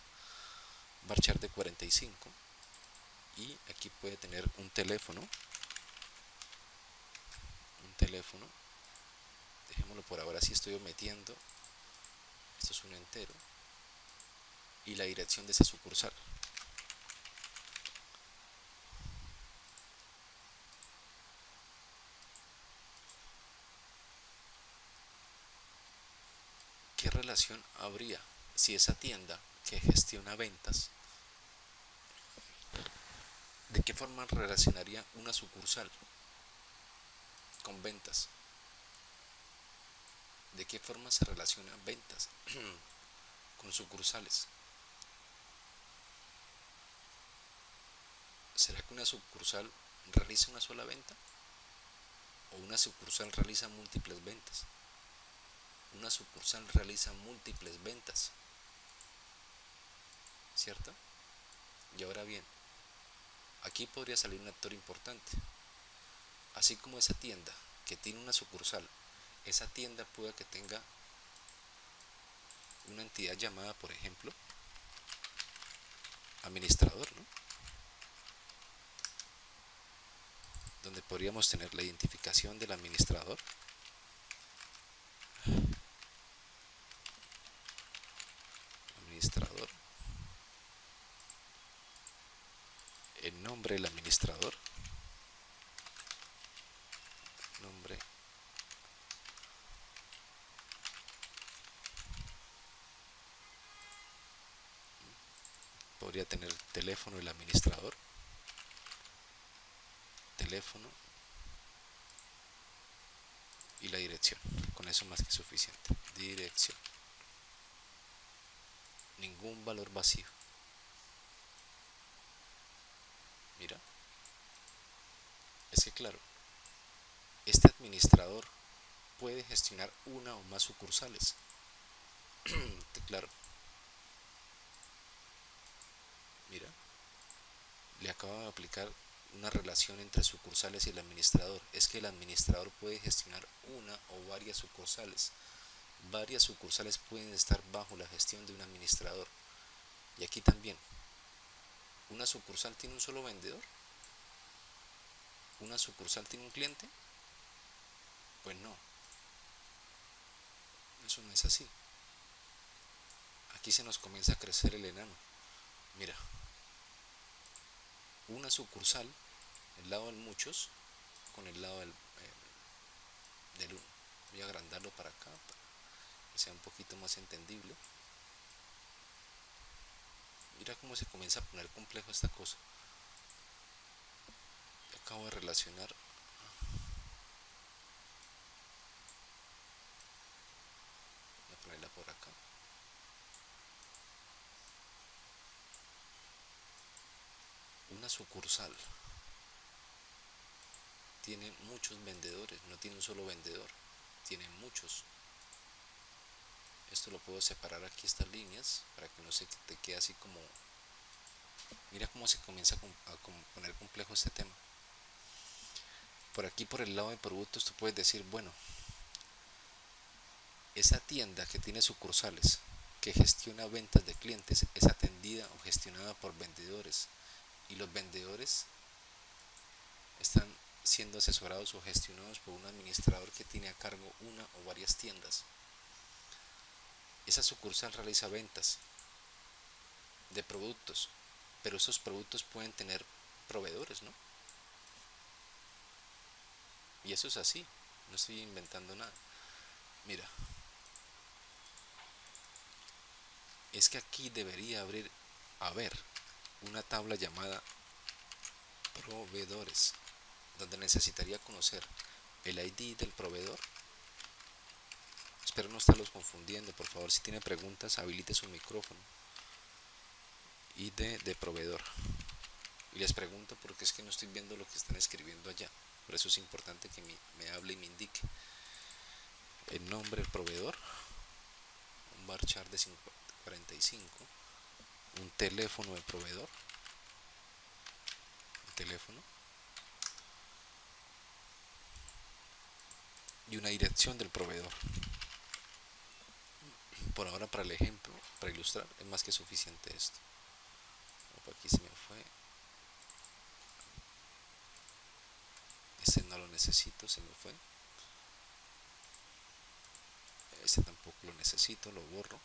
Varchar de 45 y aquí puede tener un teléfono, dejémoslo por ahora, si estoy omitiendo, esto es un entero, y la dirección de esa sucursal. ¿Qué relación habría si esa tienda que gestiona ventas, de qué forma relacionaría una sucursal con ventas? ¿De qué forma se relacionan ventas con sucursales? ¿Será que una sucursal realiza una sola venta? ¿O una sucursal realiza múltiples ventas? Una sucursal realiza múltiples ventas, ¿cierto? Y ahora bien, aquí podría salir un actor importante. Así como esa tienda que tiene una sucursal, esa tienda puede que tenga una entidad llamada, por ejemplo, administrador, ¿no? Donde podríamos tener la identificación del administrador, el nombre del administrador, nombre, podría tener el teléfono del administrador, teléfono y la dirección. Con eso más que suficiente. Dirección. Ningún valor vacío. Mira, es que claro, este administrador puede gestionar una o más sucursales. Claro, mira, le acabo de aplicar una relación entre sucursales y el administrador. Es que el administrador puede gestionar una o varias sucursales. Varias sucursales pueden estar bajo la gestión de un administrador. Y aquí también, ¿una sucursal tiene un solo vendedor? ¿Una sucursal tiene un cliente? Pues no, eso no es así. Aquí se nos comienza a crecer el enano. Mira, una sucursal, el lado del muchos, con el lado del uno. Voy a agrandarlo para acá, para que sea un poquito más entendible. Mira cómo se comienza a poner complejo esta cosa. Acabo de relacionar. Voy a ponerla por acá. Una sucursal tiene muchos vendedores, no tiene un solo vendedor, tiene muchos. Esto lo puedo separar aquí, estas líneas, para que no se te quede así como... Mira cómo se comienza a poner complejo este tema. Por aquí, por el lado de productos, tú puedes decir, bueno, esa tienda que tiene sucursales, que gestiona ventas de clientes, es atendida o gestionada por vendedores. Y los vendedores están siendo asesorados o gestionados por un administrador que tiene a cargo una o varias tiendas. Esa sucursal realiza ventas de productos, pero esos productos pueden tener proveedores, ¿no? Y eso es así, no estoy inventando nada. Mira, es que aquí debería haber una tabla llamada proveedores, donde necesitaría conocer el ID del proveedor. Espero no estarlos confundiendo. Por favor, si tiene preguntas, habilite su micrófono. ID de proveedor. Y les pregunto porque es que no estoy viendo lo que están escribiendo allá. Por eso es importante que me hable y me indique el nombre del proveedor, un varchar de 45, un teléfono del proveedor, un teléfono, y una dirección del proveedor. Por ahora para el ejemplo, para ilustrar, es más que suficiente esto. Opa, aquí se me fue. Este no lo necesito, se me fue. Este tampoco lo necesito, lo borro.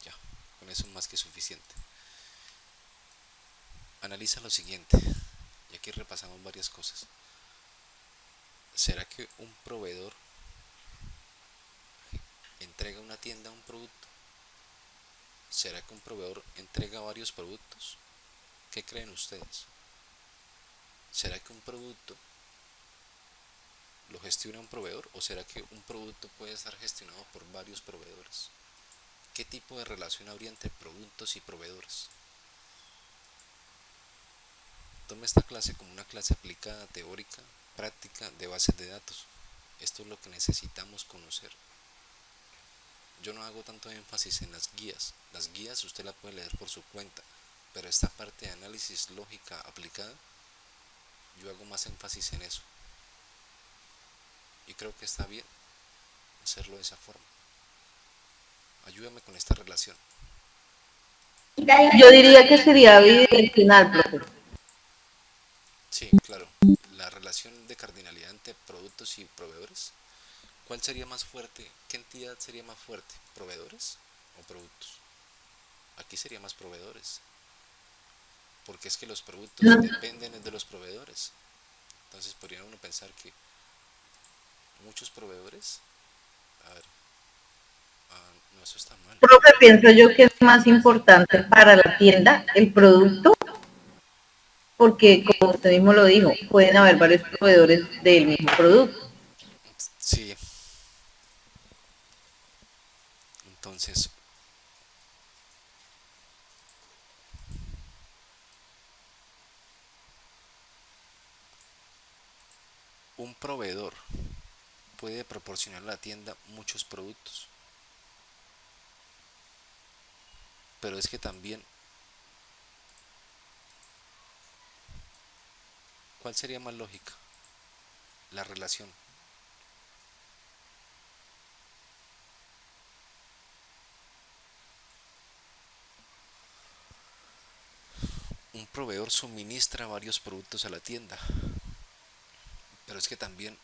Ya, con eso es más que suficiente. Analiza lo siguiente, y aquí repasamos varias cosas. ¿Será que un proveedor entrega a una tienda un producto? ¿Será que un proveedor entrega varios productos? ¿Qué creen ustedes? ¿Será que un producto lo gestiona un proveedor o será que un producto puede estar gestionado por varios proveedores? ¿Qué tipo de relación habría entre productos y proveedores? Toma esta clase como una clase aplicada, teórica, práctica de bases de datos. Esto es lo que necesitamos conocer. Yo no hago tanto énfasis en las guías. Las guías usted la puede leer por su cuenta, pero esta parte de análisis lógica aplicada, yo hago más énfasis en eso. Y creo que está bien hacerlo de esa forma. Ayúdame con esta relación. Yo diría que sería bidireccional, profe. Sí, claro. La relación de cardinalidad entre productos y proveedores. ¿Cuál sería más fuerte? ¿Qué entidad sería más fuerte? ¿Proveedores o productos? Aquí sería más proveedores. Porque es que los productos dependen de los proveedores. Entonces podría uno pensar que muchos proveedores. A ver. No, eso está mal. Profe, pienso yo que es más importante para la tienda el producto, porque como usted mismo lo dijo, pueden haber varios proveedores del mismo producto. Sí. Entonces, un proveedor puede proporcionar a la tienda muchos productos. Pero es que también, ¿cuál sería más lógica? La relación. Un proveedor suministra varios productos a la tienda. Pero es que también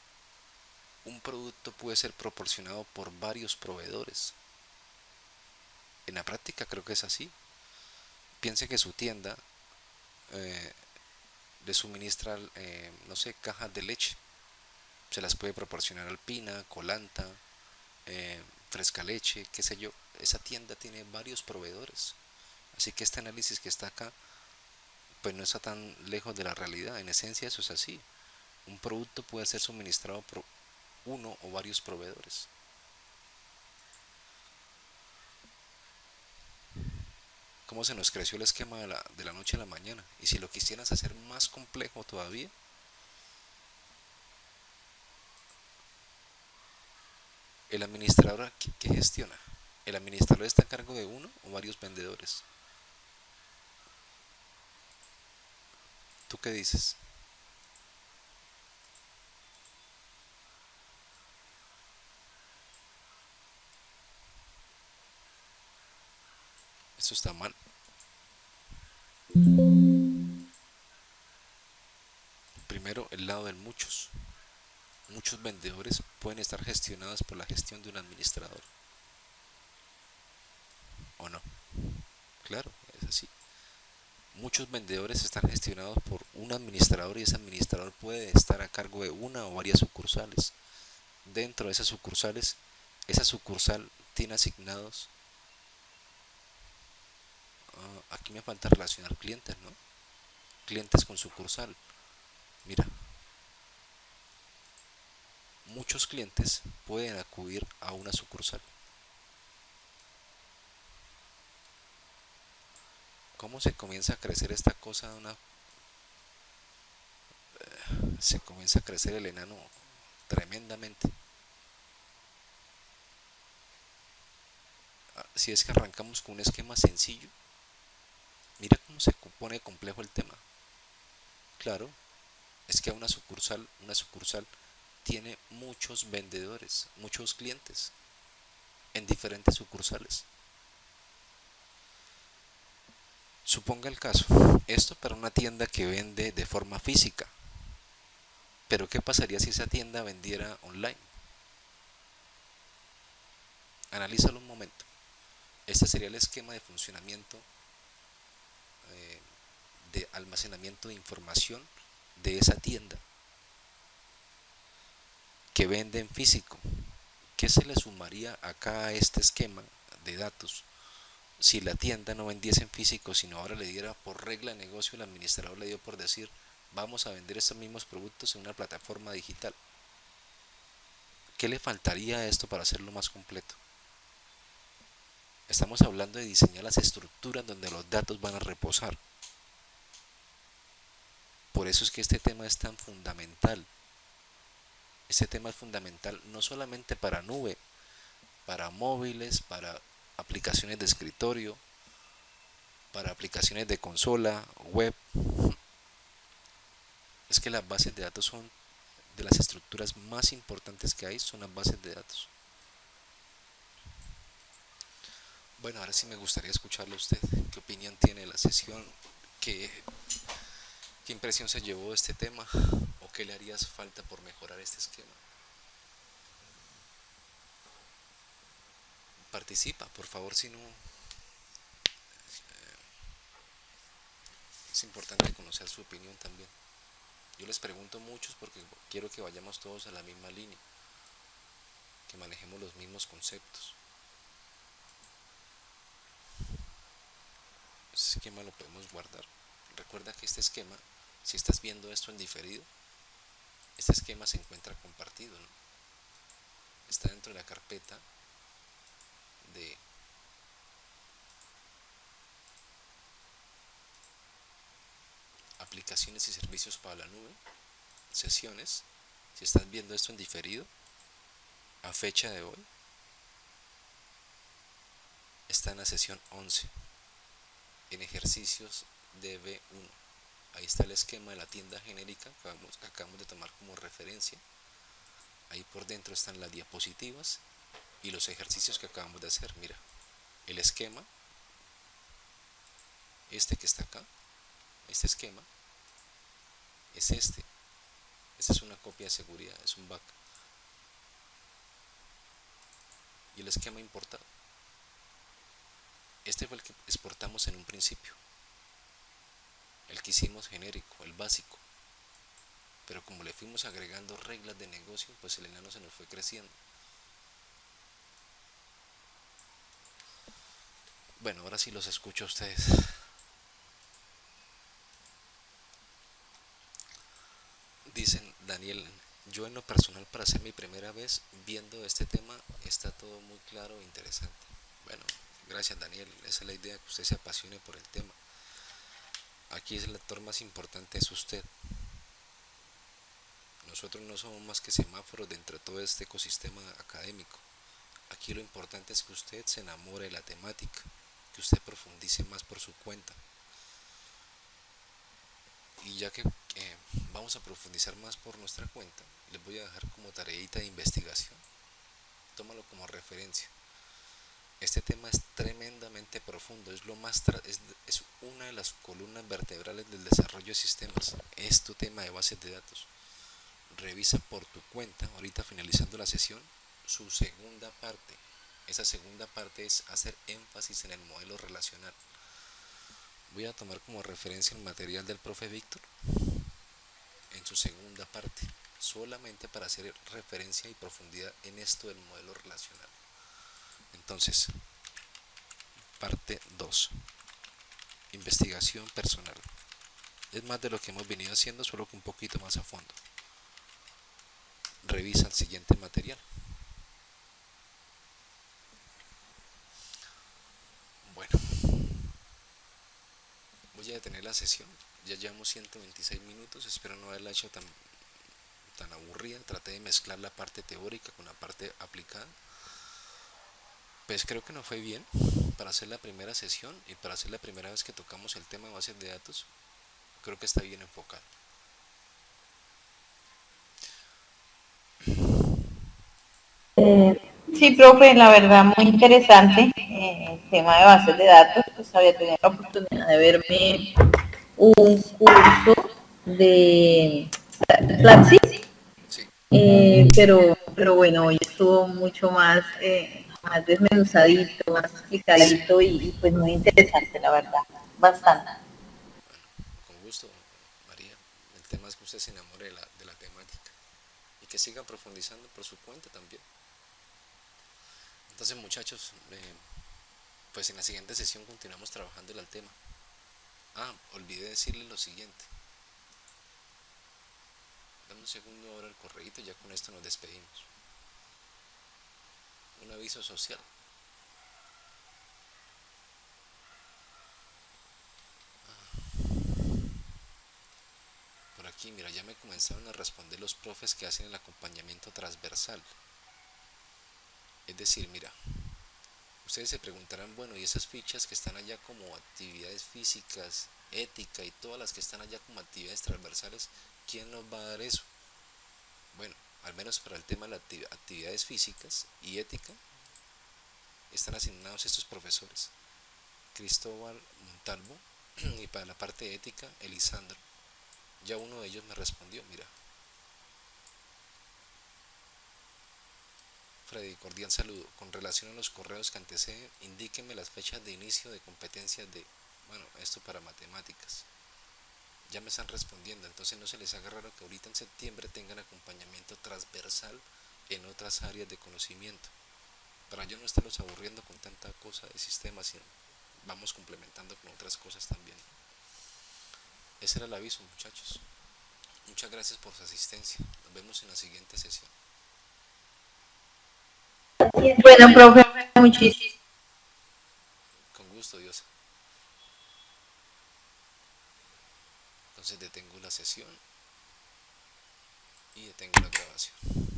un producto puede ser proporcionado por varios proveedores. En la práctica creo que es así. Piense que su tienda eh, le suministra, no sé, cajas de leche. Se las puede proporcionar Alpina, Colanta, Fresca Leche, qué sé yo. Esa tienda tiene varios proveedores. Así que este análisis que está acá, pues no está tan lejos de la realidad. En esencia eso es así. Un producto puede ser suministrado por uno o varios proveedores. ¿Cómo se nos creció el esquema de la noche a la mañana? Y si lo quisieras hacer más complejo todavía, el administrador ¿qué gestiona? ¿El administrador está a cargo de uno o varios vendedores? ¿Tú qué dices? Eso está mal. Primero, el lado del muchos. Muchos vendedores pueden estar gestionados por la gestión de un administrador. ¿O no? Claro, es así. Muchos vendedores están gestionados por un administrador y ese administrador puede estar a cargo de una o varias sucursales. Dentro de esas sucursales, esa sucursal tiene asignados, aquí me falta relacionar clientes, ¿no? Clientes con sucursal. Mira, muchos clientes pueden acudir a una sucursal. ¿Cómo se comienza a crecer esta cosa? Se comienza a crecer el enano tremendamente. Si es que arrancamos con un esquema sencillo, mira cómo se pone complejo el tema. Claro, es que a una sucursal tiene muchos vendedores, muchos clientes en diferentes sucursales. Suponga el caso, esto para una tienda que vende de forma física, pero ¿qué pasaría si esa tienda vendiera online? Analízalo un momento. Este sería el esquema de funcionamiento eh, de almacenamiento de información de esa tienda que vende en físico. ¿Qué se le sumaría acá a este esquema de datos si la tienda no vendiese en físico, sino ahora le diera por regla de negocio, el administrador le dio por decir, vamos a vender estos mismos productos en una plataforma digital? ¿Qué le faltaría a esto para hacerlo más completo? Estamos hablando de diseñar las estructuras donde los datos van a reposar. Por eso es que este tema es tan fundamental. Este tema es fundamental no solamente para nube, para móviles, para aplicaciones de escritorio, para aplicaciones de consola, web. Es que las bases de datos son de las estructuras más importantes que hay, son las bases de datos. Bueno, ahora sí me gustaría escucharlo a usted. ¿Qué opinión tiene de la sesión? ¿Qué impresión se llevó de este tema? ¿O qué le haría falta por mejorar este esquema? Participa, por favor, si no, es importante conocer su opinión también. Yo les pregunto muchos porque quiero que vayamos todos a la misma línea, que manejemos los mismos conceptos. Este esquema lo podemos guardar. Recuerda que este esquema, si estás viendo esto en diferido, este esquema se encuentra compartido, ¿no? Está dentro de la carpeta de aplicaciones y servicios para la nube, sesiones. Si estás viendo esto en diferido, a fecha de hoy, está en la sesión 11, en ejercicios de B1. Ahí está el esquema de la tienda genérica que acabamos de tomar como referencia. Ahí por dentro están las diapositivas y los ejercicios que acabamos de hacer. Mira, el esquema, este que está acá, este esquema, es este. Esta es una copia de seguridad, es un backup. Y el esquema importado. Este fue el que exportamos en un principio. El que hicimos genérico, el básico. Pero como le fuimos agregando reglas de negocio, pues el enano se nos fue creciendo. Bueno, ahora sí los escucho a ustedes. Dicen, Daniel, yo en lo personal para ser mi primera vez viendo este tema está todo muy claro e interesante. Bueno, gracias Daniel, esa es la idea, que usted se apasione por el tema. Aquí el actor más importante es usted. Nosotros no somos más que semáforos dentro de todo este ecosistema académico. Aquí lo importante es que usted se enamore de la temática, que usted profundice más por su cuenta. Y ya que vamos a profundizar más por nuestra cuenta, les voy a dejar como tareita de investigación. Tómalo como referencia. Este tema es tremendamente profundo, es una de las columnas vertebrales del desarrollo de sistemas. Es tu tema de bases de datos. Revisa por tu cuenta, ahorita finalizando la sesión, su segunda parte. Esa segunda parte es hacer énfasis en el modelo relacional. Voy a tomar como referencia el material del profe Víctor en su segunda parte, solamente para hacer referencia y profundidad en esto del modelo relacional. Entonces, parte 2, investigación personal. Es más de lo que hemos venido haciendo, solo que un poquito más a fondo. Revisa el siguiente material. Bueno, voy a detener la sesión. Ya llevamos 126 minutos, espero no haberla hecho tan aburrida. Traté de mezclar la parte teórica con la parte aplicada. Pues creo que no fue bien para hacer la primera sesión y para hacer la primera vez que tocamos el tema de bases de datos. Creo que está bien enfocado. Sí, profe, la verdad muy interesante el tema de bases de datos. Pues había tenido la oportunidad de verme un curso de Platzi, Sí, pero bueno, hoy estuvo mucho más, más desmenuzadito, más explicadito y pues muy interesante, la verdad, bastante. bueno, con gusto, María. El tema es que usted se enamore de la temática y que siga profundizando por su cuenta también. Entonces, muchachos, pues en la siguiente sesión continuamos trabajando el tema. Ah, olvidé decirles lo siguiente. Dame un segundo ahora el correíto y ya con esto nos despedimos. Un aviso social. Por aquí, mira, ya me comenzaron a responder los profes que hacen el acompañamiento transversal. Es decir, mira, ustedes se preguntarán, bueno, y esas fichas que están allá como actividades físicas, ética y todas las que están allá como actividades transversales, ¿quién nos va a dar eso? Bueno, al menos para el tema de las actividades físicas y ética, están asignados estos profesores. Cristóbal Montalvo y para la parte de ética, Elisandro. Ya uno de ellos me respondió, mira, Freddy, cordial saludo. Con relación a los correos que anteceden, indíquenme las fechas de inicio de competencias de, bueno, esto para matemáticas. Ya me están respondiendo, entonces no se les haga raro que ahorita en septiembre tengan acompañamiento transversal en otras áreas de conocimiento. Para yo no estarlos aburriendo con tanta cosa de sistemas, sino vamos complementando con otras cosas también. Ese era el aviso, muchachos. Muchas gracias por su asistencia. Nos vemos en la siguiente sesión. Bueno, profe, muchísimas Con gusto, Dios. Entonces detengo la sesión y detengo la grabación.